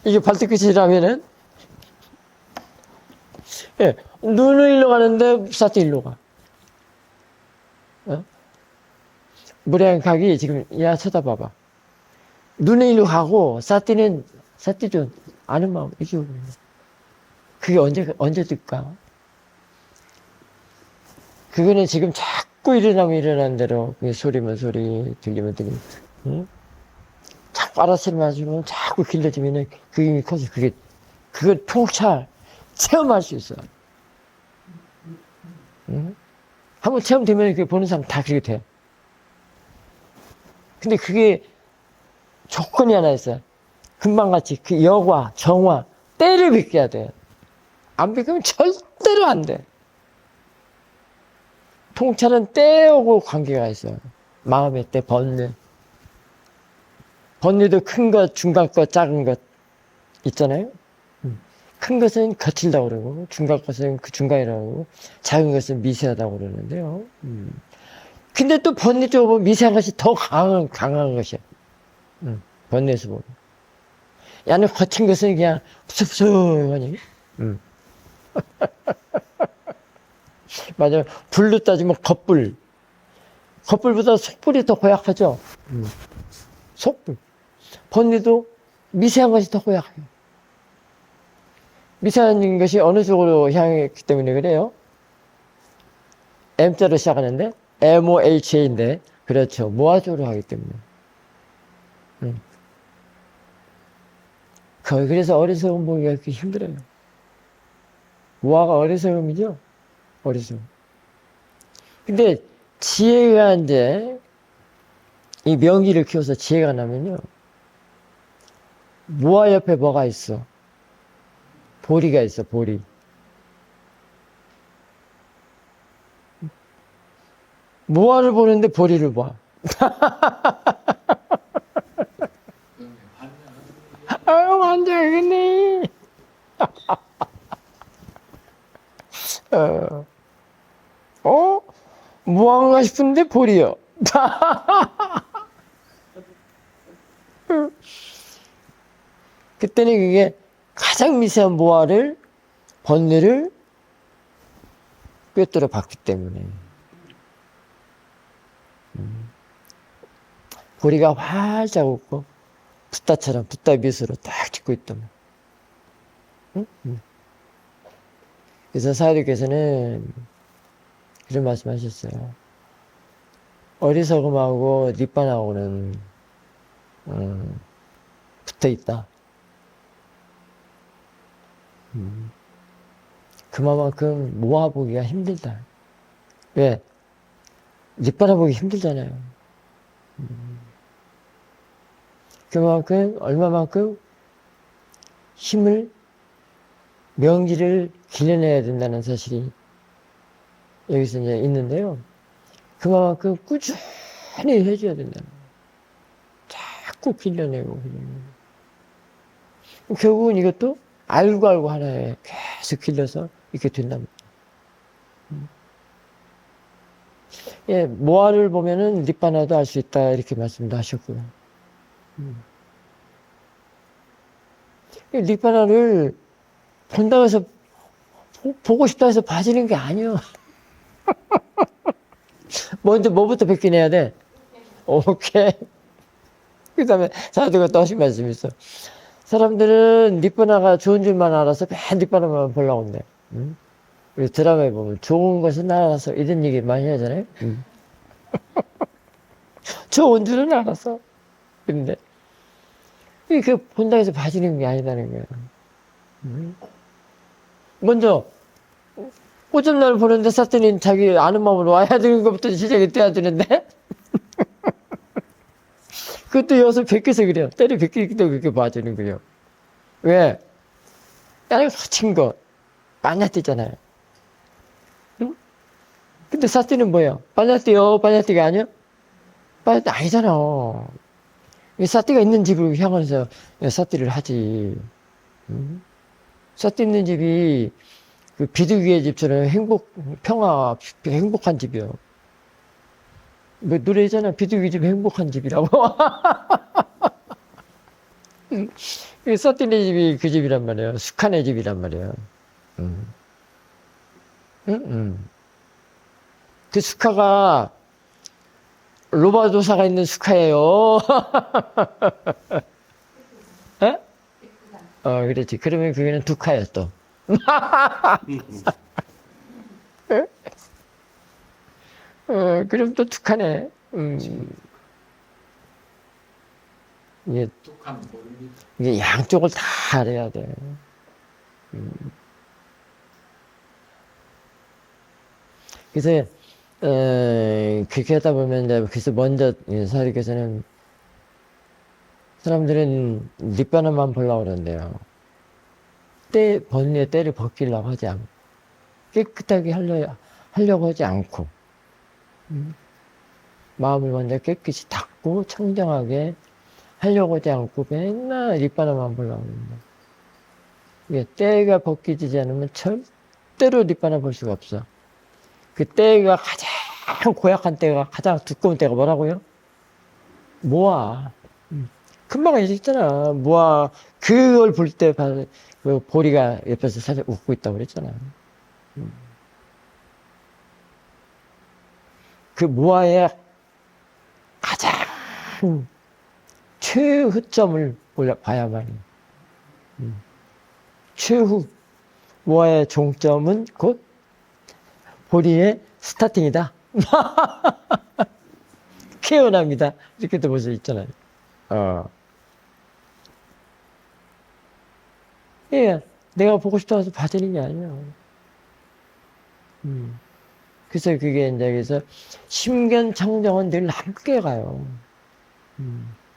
이게 발뒤꿈치라면은, 예, 눈은 일로 가는데 사띠 일로 가. 무량각이 지금, 야, 쳐다봐봐. 눈은 일로 가고, 사띠준, 아는 마음, 이게 그게 언제 될까? 그거는 지금 자꾸 일어나면 일어나는 대로, 소리면 소리, 들리면 들리. 응? 자꾸 알아차림 맞으면 자꾸 길러지면은 그게 힘이 커서 그걸 통찰, 체험할 수 있어. 응? 한번 체험되면 그게 보는 사람 다 그렇게 돼. 근데 그게 조건이 하나 있어요. 금방같이 그 여과, 정화, 때를 비껴야 돼. 안 비키면 절대로 안 돼. 통찰은 때하고 관계가 있어요. 마음의 때, 번뇌. 번뇌도 큰 것, 중간 것, 작은 것 있잖아요. 큰 것은 거칠다고 그러고, 중간 것은 그 중간이라고 그러고, 작은 것은 미세하다고 그러는데요. 근데 또 번뇌 쪽으로 미세한 것이 더 강한 것이야. 번뇌에서 보면. 야는 거친 것은 그냥 푸석푸석하니. 맞아요. 불로 따지면 겉불. 겉불보다 속불이 더 고약하죠. 속불. 번뇌도 미세한 것이 더 고약해요. 미세한 것이 어느 쪽으로 향했기 때문에 그래요. M자로 시작하는데 MOHA인데 그렇죠. 모아조로 하기 때문에. 그래서 어리석음 보기가 그렇게 힘들어요. 모아가 어리석음이죠? 어리석음. 근데 지혜가 이제 이 명기를 키워서 지혜가 나면요. 모아 옆에 뭐가 있어? 보리가 있어, 보리. 모아를 보는데 보리를 봐. 아유, 환장하겠네. 모아인가 싶은데 보리요. 그때는 그게 가장 미세한 모아를, 번뇌를 꿰뚫어 봤기 때문에. 보리가 활짝 웃고, 붓다처럼, 붓다 미소로 딱 짓고 있더만. 그래서 사유리께서는 그런 말씀 하셨어요. 어리석음하고 닉반하고는, 붙어 있다. 그만큼 모아보기가 힘들다. 왜? 닉반하보기 힘들잖아요. 그만큼, 얼마만큼 힘을, 명기를 길러내야 된다는 사실이 여기서 이제 있는데요. 그만큼 꾸준히 해줘야 된다는 거예요. 자꾸 길러내고. 결국은 이것도 알고 하나에 계속 길러서 이렇게 된답니다. 예, 모아를 보면은 닉바나도 알 수 있다 이렇게 말씀도 하셨고요. 닉바나를 본다고 해서 보고 싶다 해서 봐지는 게 아니요. 먼저 뭐부터 베껴내야 돼? 오케이. 그 다음에 사도가 또 하신 말씀이 있어. 사람들은 닉바나가 좋은 줄만 알아서 맨 닉바나만 보려고 한대. 우리 드라마에 보면 좋은 것은 알아서 이런 얘기 많이 하잖아요. 좋은 줄은 알아서. 근데 그 본다고 해서 봐주는 게 아니다는 거야. 먼저 오줌날 보는데 샀더니 자기 아는 마음으로 와야 되는 것부터 시작이 돼야 되는데 그것도 여기서 베껴서 그래요. 때려 베끼기도 그렇게 봐주는 거예요. 왜? 나는 거친 거 빠냐띠잖아요. 응? 근데 사띠는 뭐예요? 빠냐띠요? 빠냐띠가 아니야? 빠냐띠 아니잖아. 사띠가 있는 집을 향해서 사띠를 하지. 응? 사띠 있는 집이 그 비둘기의 집처럼 평화, 행복한 집이요. 뭐 노래잖아. 비둘기 집 행복한 집이라고. 사띠네 집이 그 집이란 말이에요. 숙한의 집이란 말이에요. 그 숙하가 로바도사가 있는 숙하예요. 에? 그렇지. 그러면 그게는 두카야 또. 그럼 또 두카네. 이게 양쪽을 다 알아야 돼. 그래서 그렇게 하다 보면 이제 그래서 먼저 사리께서는 사람들은 닉바나만 보려고 그러는데요. 번뇌의 때를 벗기려고 하지 않고 깨끗하게 하려고 하지 않고 마음을 먼저 깨끗이 닦고 청정하게 하려고 하지 않고 맨날 닉바나만 보려고 합니다. 이게 때가 벗기지 않으면 절대로 닉바나 볼 수가 없어. 그 때가 가장 고약한 때가 가장 두꺼운 때가 뭐라고요? 모아. 금방 얘기했잖아. 모아. 그걸 볼 때 보리가 옆에서 살짝 웃고 있다고 그랬잖아. 그 모아의 가장 최후점을 봐야만 해. 최후. 모아의 종점은 곧 보리의 스타팅이다. 케어납니다. 이렇게도 볼 수 있잖아요. 예, 내가 보고 싶다고 해서 봐주는 게 아니에요. 그래서 그게 이제 그래서 심견청정은 늘 함께 가요.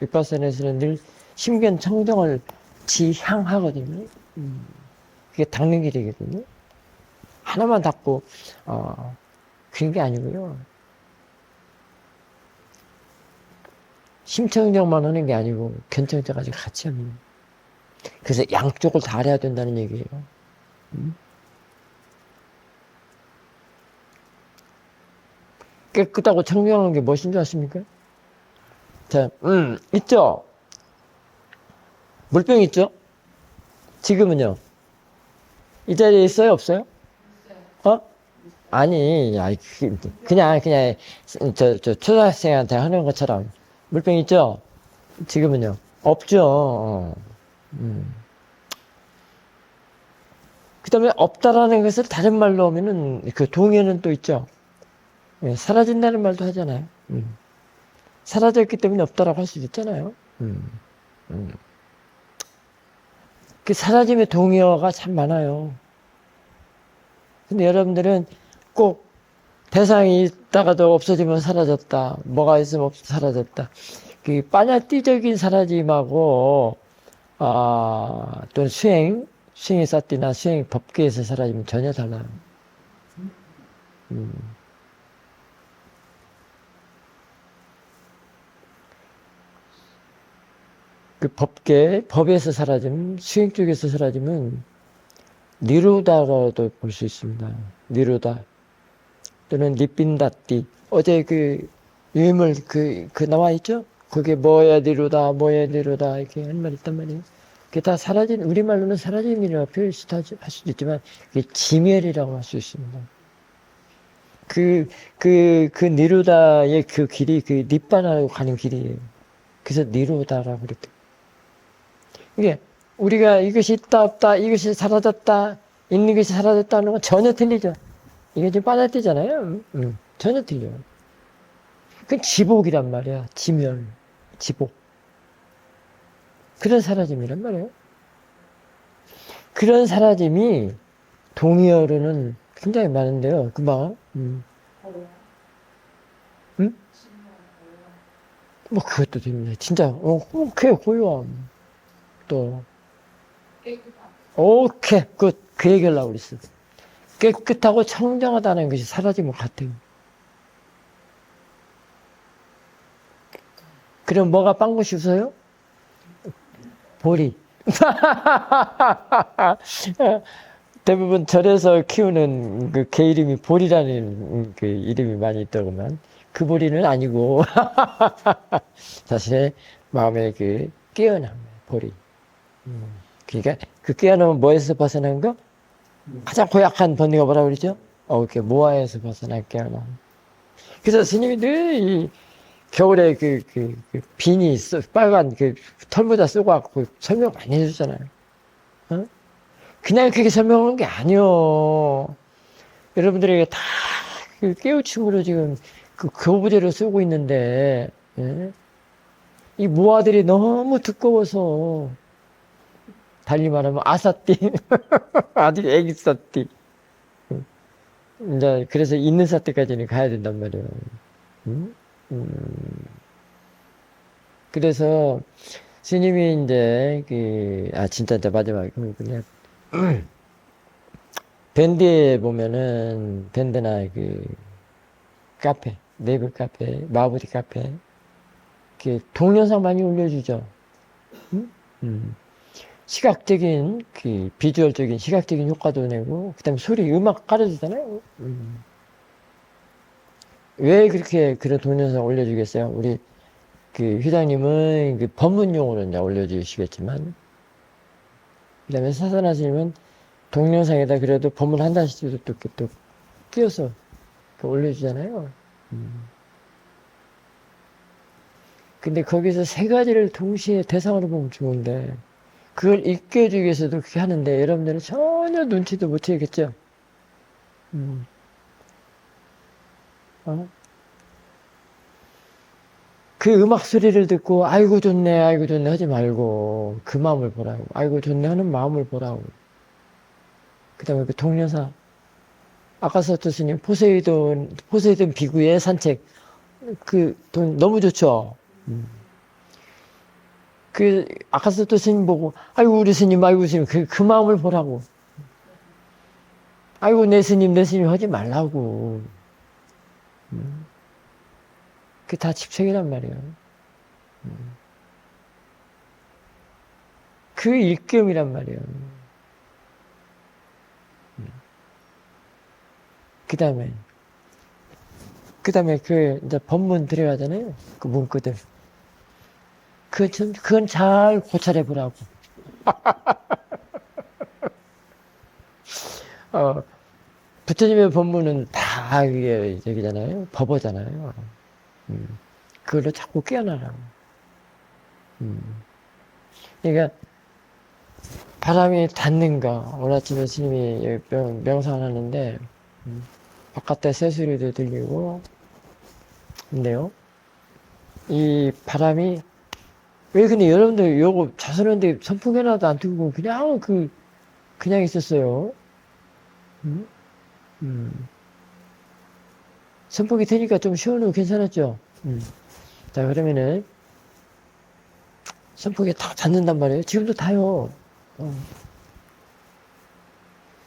윗바산에서는 늘 심견청정을 지향하거든요. 그게 닦는 길이거든요. 하나만 닦고 그런 게 아니고요. 심청정만 하는 게 아니고 견청정까지 같이 합니다. 그래서 양쪽을 다 알아야 된다는 얘기예요. 깨끗하고 청정한 게 무엇인 줄 아십니까? 자, 있죠? 물병 있죠? 지금은요? 이 자리에 있어요? 없어요? 아니, 그냥, 초등학생한테 하는 것처럼. 물병 있죠? 지금은요? 없죠. 그 다음에 없다라는 것을 다른 말로 하면은, 그 동의어는 또 있죠? 예, 사라진다는 말도 하잖아요. 사라졌기 때문에 없다라고 할 수도 있잖아요. 그 사라짐의 동의어가 참 많아요. 근데 여러분들은 꼭 대상이 있다가도 없어지면 사라졌다. 뭐가 있으면 사라졌다. 그 빠냐띠적인 사라짐하고 또는 수행의 사띠나 수행 법계에서 사라지면 전혀 달라요. 그 법에서 사라지면, 수행 쪽에서 사라지면, 니루다라도 볼 수 있습니다. 니루다. 또는 니빈다띠. 어제 그 유물 나와 있죠? 그게 뭐야 니루다, 이렇게 한 말 있단 말이에요. 그게 다 우리말로는 사라짐이라고 표현할 수도 있지만, 그게 지멸이라고 할 수 있습니다. 그 니루다의 그 길이, 그 니빠나로 가는 길이에요. 그래서 니루다라고 그랬대. 이게 우리가 이것이 있다 없다 이것이 사라졌다 있는 것이 사라졌다는 건 전혀 틀리죠. 이게 지금 빠져뛰잖아요. 전혀 틀려요. 그건 지복이란 말이야. 지멸, 지복. 그런 사라짐이란 말이에요. 그런 사라짐이 동의어로는 굉장히 많은데요. 금방. 뭐 그것도 됩니다. 진짜 그게 고요함. 또 오케이 그 얘기를 하고 있어. 깨끗하고 청정하다는 것이 사라지면 같아요. 그럼 뭐가 빵긋이 웃어요? 보리. 대부분 절에서 키우는 그 개 이름이 보리라는 그 이름이 많이 있더구만. 그 보리는 아니고 자신의 마음의 그 깨어남 보리. 그러니까 그 깨어남은 뭐에서 벗어난 거? 가장 고약한 번뇌가 뭐라고 그러죠? 이렇게 모아에서 벗어난 깨어남. 그래서 스님이 늘 이 겨울에 그 비니 빨간 그 털모자 쓰고 갖고 설명 많이 해주잖아요. 그냥 그렇게 설명하는 게 아니요. 여러분들에게 다 그 깨우침으로 지금 그 교부제를 쓰고 있는데, 예? 이 모아들이 너무 두꺼워서, 달리 말하면 아사띠, 아직 애기 사띠. 이제 그래서 있는 사띠까지는 가야 된단 말이에요. 그래서 스님이 이제 진짜 이제 마지막에 그냥 밴드에 보면은 밴드나 카페, 네이버 카페, 마부리 카페 동영상 많이 올려주죠. 시각적인 비주얼적인 시각적인 효과도 내고 그다음에 소리 음악 깔아주잖아요. 왜 그렇게 그런 동영상 올려주겠어요? 우리 회장님은 법문용으로 이제 올려주시겠지만 그다음에 사사나 스님은 동영상에다 그래도 법문 한 단씩도 또 끼워서 올려주잖아요. 근데 거기서 세 가지를 동시에 대상으로 보면 좋은데 그걸 읽게 해주기 위해서도 그렇게 하는데 여러분들은 전혀 눈치도 못 채겠죠. 어? 그 음악 소리를 듣고 아이고 좋네 아이고 좋네 하지 말고 그 마음을 보라고. 아이고 좋네 하는 마음을 보라고. 그 다음에 그 동료사 아까서토 스님 포세이돈 비구의 산책 그 돈 너무 좋죠. 그 아까서토 스님 보고 아이고 우리 스님 아이고 스님 그 마음을 보라고. 아이고 내 스님 하지 말라고. 그게 다 집착이란 말이에요. 그 일겸이란 말이에요. 그 다음에 그 이제 법문 들어가잖아요. 그 문구들. 그건 잘 고찰해 보라고. 부처님의 법문은 다 이게 저기잖아요. 법어잖아요. 그걸로 자꾸 깨어나라고. 그러니까 바람이 닿는가. 오늘 아침에 스님이 명상을 하는데 바깥에 새소리도 들리고 근데요. 이 바람이 왜 근데 여러분들 요거 자선한데 선풍기 하나도 안 틀고 그냥 있었어요. 선풍기 트니까 좀 시원하고 괜찮았죠. 자 그러면은 선풍기 다 닿는단 말이에요. 지금도 닿아요.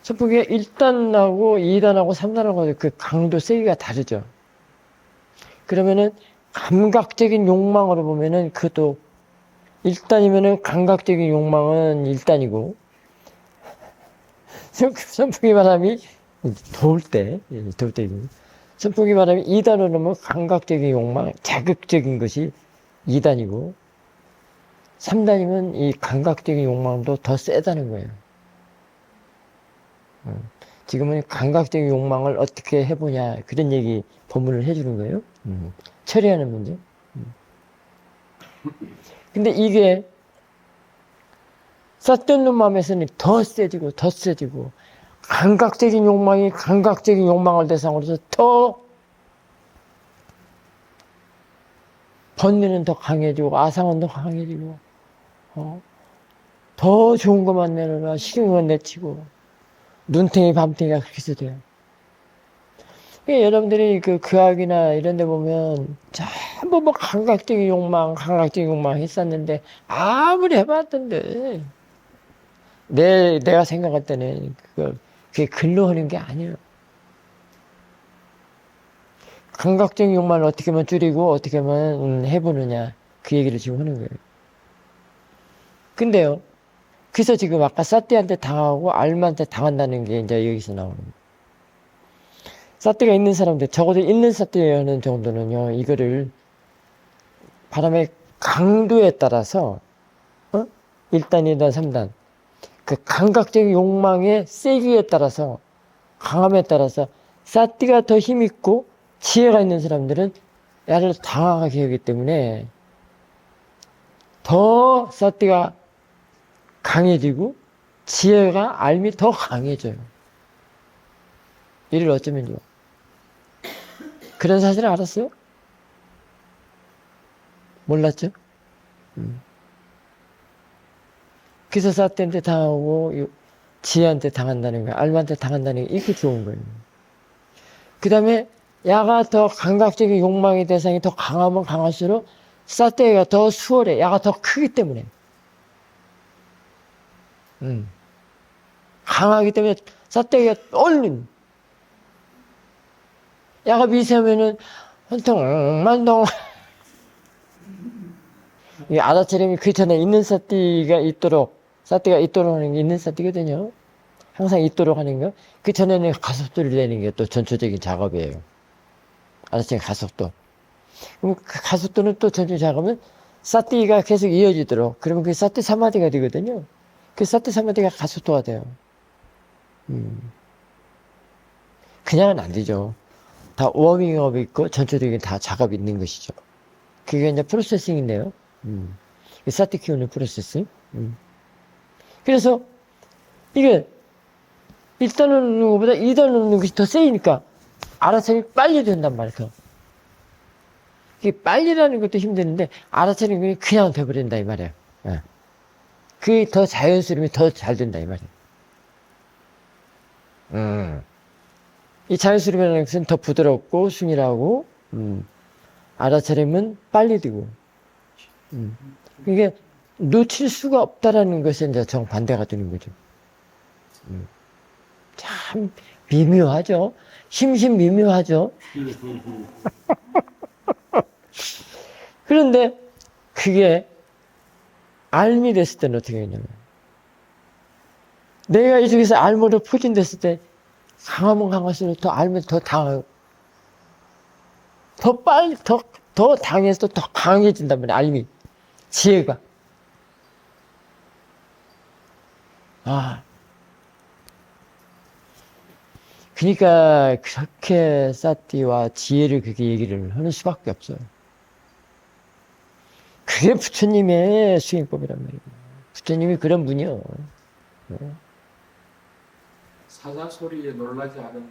선풍기가 1단하고 2단하고 3단하고 그 강도 세기가 다르죠. 그러면은 감각적인 욕망으로 보면은 그것도 1단이면은 감각적인 욕망은 1단이고 선풍기 바람이 더울 때 선풍기 바람이 2단으로 넣으면 감각적인 욕망, 자극적인 것이 2단이고 3단이면 이 감각적인 욕망도 더 세다는 거예요. 지금은 감각적인 욕망을 어떻게 해보냐 그런 얘기 법문을 해주는 거예요. 처리하는 문제. 근데 이게 쌌던 마음에서는 더 세지고 감각적인 욕망이 감각적인 욕망을 대상으로 해서 더 번뇌는 더 강해지고 아상은 더 강해지고 더 좋은 것만 내놓으라 식용만 내치고 눈탱이 밤탱이가 그렇게 돼요. 그러니까 여러분들이 그 교학이나 이런 데 보면 전부 뭐 감각적인 욕망 했었는데 아무리 해봤던데 내가 생각할 때는 그게 글로 하는 게 아니에요. 감각적인 욕망을 어떻게 하면 줄이고 어떻게 하면 해보느냐 그 얘기를 지금 하는 거예요. 근데요. 그래서 지금 아까 사띠한테 당하고 알마한테 당한다는 게 이제 여기서 나오는 거예요. 사띠가 있는 사람들, 적어도 있는 사띠하는 정도는요, 이거를 바람의 강도에 따라서, 1단, 2단, 3단, 그 감각적인 욕망의 세기에 따라서, 강함에 따라서, 사띠가 더 힘있고, 지혜가 있는 사람들은 야를 당하게 하기 때문에, 더 사띠가 강해지고 지혜가 알미 더 강해져요. 이를 어쩌면요. 그런 사실을 알았어요? 몰랐죠? 그래서 사태한테 당하고 지혜한테 당한다는 거야. 알마한테 당한다는 게 이렇게 좋은 거예요. 그 다음에 야가 더 감각적인 욕망의 대상이 더 강하면 강할수록 사태가 더 수월해. 야가 더 크기 때문에. 강하기 때문에 사태기가 얼른 야가 미세하면은 한통만동 이 아다처럼이 그렇잖아요. 있는 사띠가 있도록 하는 게 있는 사띠거든요. 항상 있도록 하는 거. 그 전에는 가속도를 내는 게 또 전초적인 작업이에요. 아다처럼 가속도. 그럼 그 가속도는 또 전초 작업은 사띠가 계속 이어지도록. 그러면 그 사띠 사마디가 되거든요. 그 사띠 사마디가 가속도가 돼요. 그냥은 안 되죠. 다 워밍업이 있고 전체적인 다 작업이 있는 것이죠. 그게 이제 프로세싱인데요. 사띠 키우는 프로세싱. 그래서 이게 1단을 넣는 것보다 2단을 넣는 것이 더 세니까 알아차림이 빨리 된단 말이야. 이게 빨리라는 것도 힘드는데 알아차림이 그냥 돼버린다 이 말이야. 예. 그게 더 자연스러움이 더 잘 된다 이 말이야. 이 자연스러움이라는 것은 더 부드럽고 순이라고, 알아차림은 빨리 되고, 이게 놓칠 수가 없다라는 것이 이제 정반대가 되는 거죠. 참 미묘하죠. 미묘하죠. 그런데 그게 알미 됐을 때는 어떻게 되냐면, 내가 이쪽에서 알모로 포진됐을 때 강하면 강할수록 더 알면 더 당하고, 더 빨리, 더 당해서 더 강해진단 말이야, 알미. 지혜가. 그러니까 그렇게 사띠와 지혜를 그렇게 얘기를 하는 수밖에 없어요. 그게 부처님의 수행법이란 말이에요. 부처님이 그런 분이요. 사자 소리에 놀라지 않은.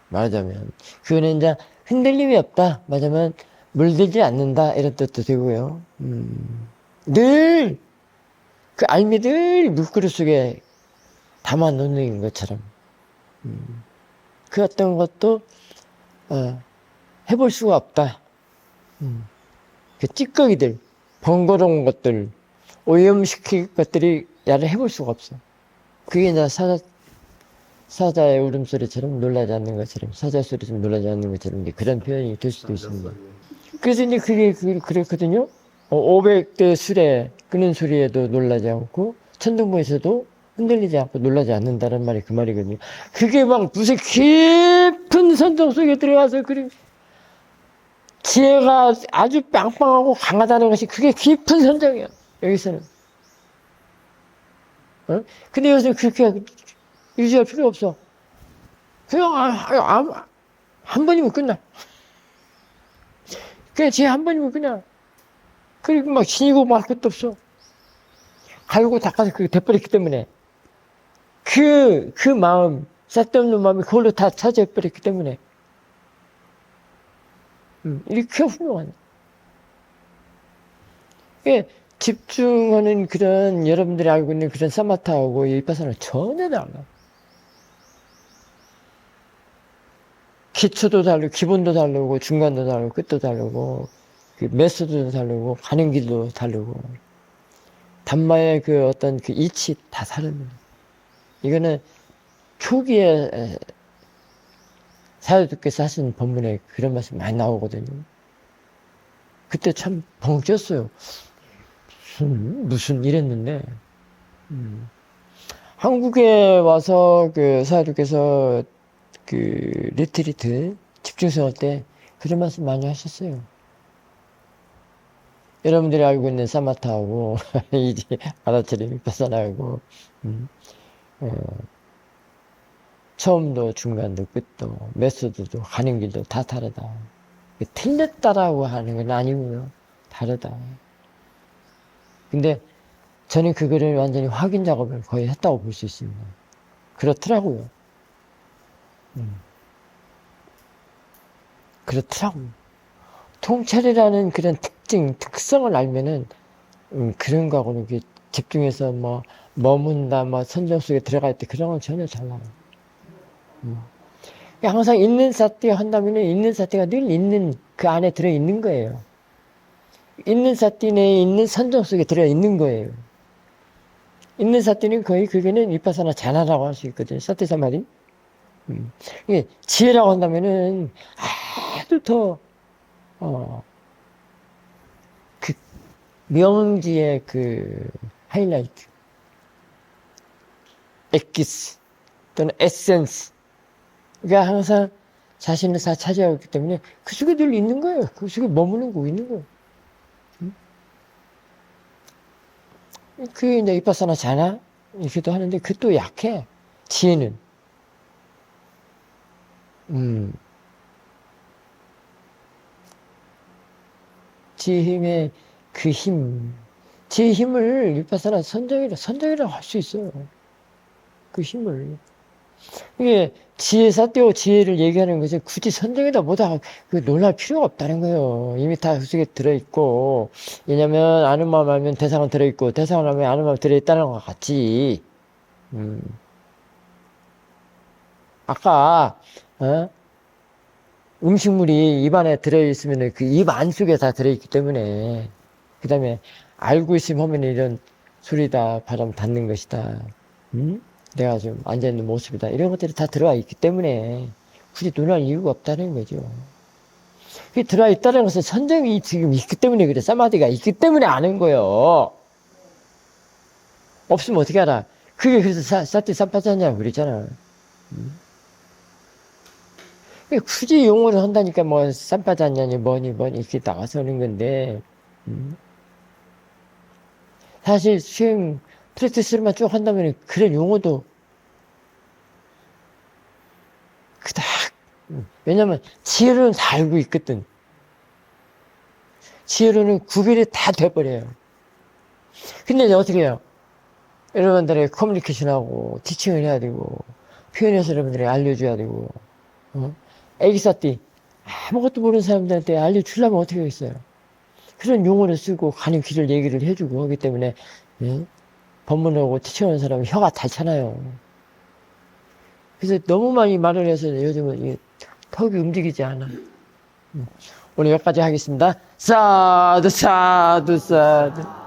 말하자면 그거는 이제 흔들림이 없다. 말하자면 물들지 않는다 이런 뜻도 되고요. 늘 그 알미 늘 물그릇 속에 담아 놓는 것처럼 그 어떤 것도 해볼 수가 없다. 그 찌꺼기들, 번거로운 것들, 오염시킬 것들이 야를 해볼 수가 없어. 그게 이제 사자의 울음소리처럼 놀라지 않는 것처럼, 사자 소리처럼 놀라지 않는 것처럼 이제 그런 표현이 될 수도 있습니다. 그래서 이제 그게 그랬거든요. 500대 술에 끄는 소리에도 놀라지 않고, 천둥부에서도 흔들리지 않고 놀라지 않는다는 말이 그 말이거든요. 그게 막 무슨 깊은 선정 속에 들어가서 지혜가 아주 빵빵하고 강하다는 것이 그게 깊은 선정이야. 여기서는. 근데 요즘 그렇게 유지할 필요 없어. 그냥 한 번이면 끝나. 그냥 지혜 한 번이면 끝나. 그리고 막 신이고 말 것도 없어. 갈고 닦아서 그게 돼버렸기 때문에. 그 마음, 쓸데없는 마음이 그걸로 다 차지해버렸기 때문에. 이렇게 훌륭한. 예, 집중하는 그런, 여러분들이 알고 있는 그런 사마타하고 이파사는 전혀 달라. 기초도 다르고, 기본도 다르고, 중간도 다르고, 끝도 다르고, 그 메소드도 다르고, 가는 길도 다르고, 단마의 그 어떤 그 이치 다 다릅니다. 이거는 초기에 사도께서 하신 법문에 그런 말씀 많이 나오거든요. 그때 참 벙쪘어요. 무슨 이랬는데, 한국에 와서 그 사도께서 그 리트리트 집중성 할 때 그런 말씀 많이 하셨어요. 여러분들이 알고 있는 사마타하고 이제 알아차림이 파사나하고 처음도 중간도 끝도 메소드도 가는 길도 다 다르다. 틀렸다라고 하는 건 아니고요. 다르다. 근데 저는 그거를 완전히 확인 작업을 거의 했다고 볼 수 있습니다. 그렇더라고요. 그렇더라고요. 통찰이라는 그런 특성을 알면은, 그런 거하고는 집중해서 뭐, 머문다, 뭐, 선정 속에 들어갈 때 그런 건 전혀 달라요. 항상 있는 사띠 한다면은 있는 사띠가 늘 있는, 그 안에 들어있는 거예요. 있는 사띠 내에 있는 선정 속에 들어있는 거예요. 있는 사띠는 거의 그게는 위파사나 자나라고 할 수 있거든요. 사띠 사마리. 이게 지혜라고 한다면은 아주 더, 그 명지의 그 하이라이트, 엑기스 또는 에센스, 그러니까 항상 자신을 다 차지하고 있기 때문에 그 속에 늘 있는 거예요. 그 속에 머무르고 있는 거예요. 그 이제 이파사나 자나 이렇게도 하는데 그것도 약해. 지혜는. 지혜 힘의 그 힘, 지혜 힘을 위파사나 선정이라고 할 수 있어요. 그 힘을. 이게 지혜사 띄고 지혜를 얘기하는 것이 굳이 선정에다 뭐다 그 놀랄 필요가 없다는 거예요. 이미 다 그 속에 들어있고, 왜냐면 아는 마음 알면 대상은 들어있고, 대상을 알면 아는 마음 들어있다는 것 같지. 아까, 음식물이 입안에 들어있으면 그 입 안쪽에 다 들어있기 때문에, 그 다음에 알고 있으면 하면 이런 소리다, 바람 닿는 것이다. 내가 좀 앉아있는 모습이다. 이런 것들이 다 들어와 있기 때문에 굳이 논할 이유가 없다는 거죠. 그게 들어와 있다는 것은 선정이 지금 있기 때문에 그래. 사마디가 있기 때문에 아는 거예요. 없으면 어떻게 알아? 그게 그래서 사티 삼파자냐고 그랬잖아. 굳이 용어를 한다니까 뭐 삼파자냐니 뭐니 이렇게 나와서 하는 건데 사실 수행 프랙티스만 쭉 한다면 그런 용어도 그닥 왜냐면 지혜로는 다 알고 있거든. 지혜로는 구별이 다 돼버려요. 근데 이제 어떻게 해요? 여러분들에게 커뮤니케이션하고 티칭을 해야 되고 표현해서 여러분들에게 알려줘야 되고 애기사띠 아무것도 모르는 사람들한테 알려주려면 어떻게 하겠어요? 그런 용어를 쓰고 가는 길을 얘기를 해주고 하기 때문에 법문하고 티칭하는 사람은 혀가 닳잖아요. 그래서 너무 많이 말을 해서 요즘은 턱이 움직이지 않아. 오늘 여기까지 하겠습니다. 사두 사두 사두.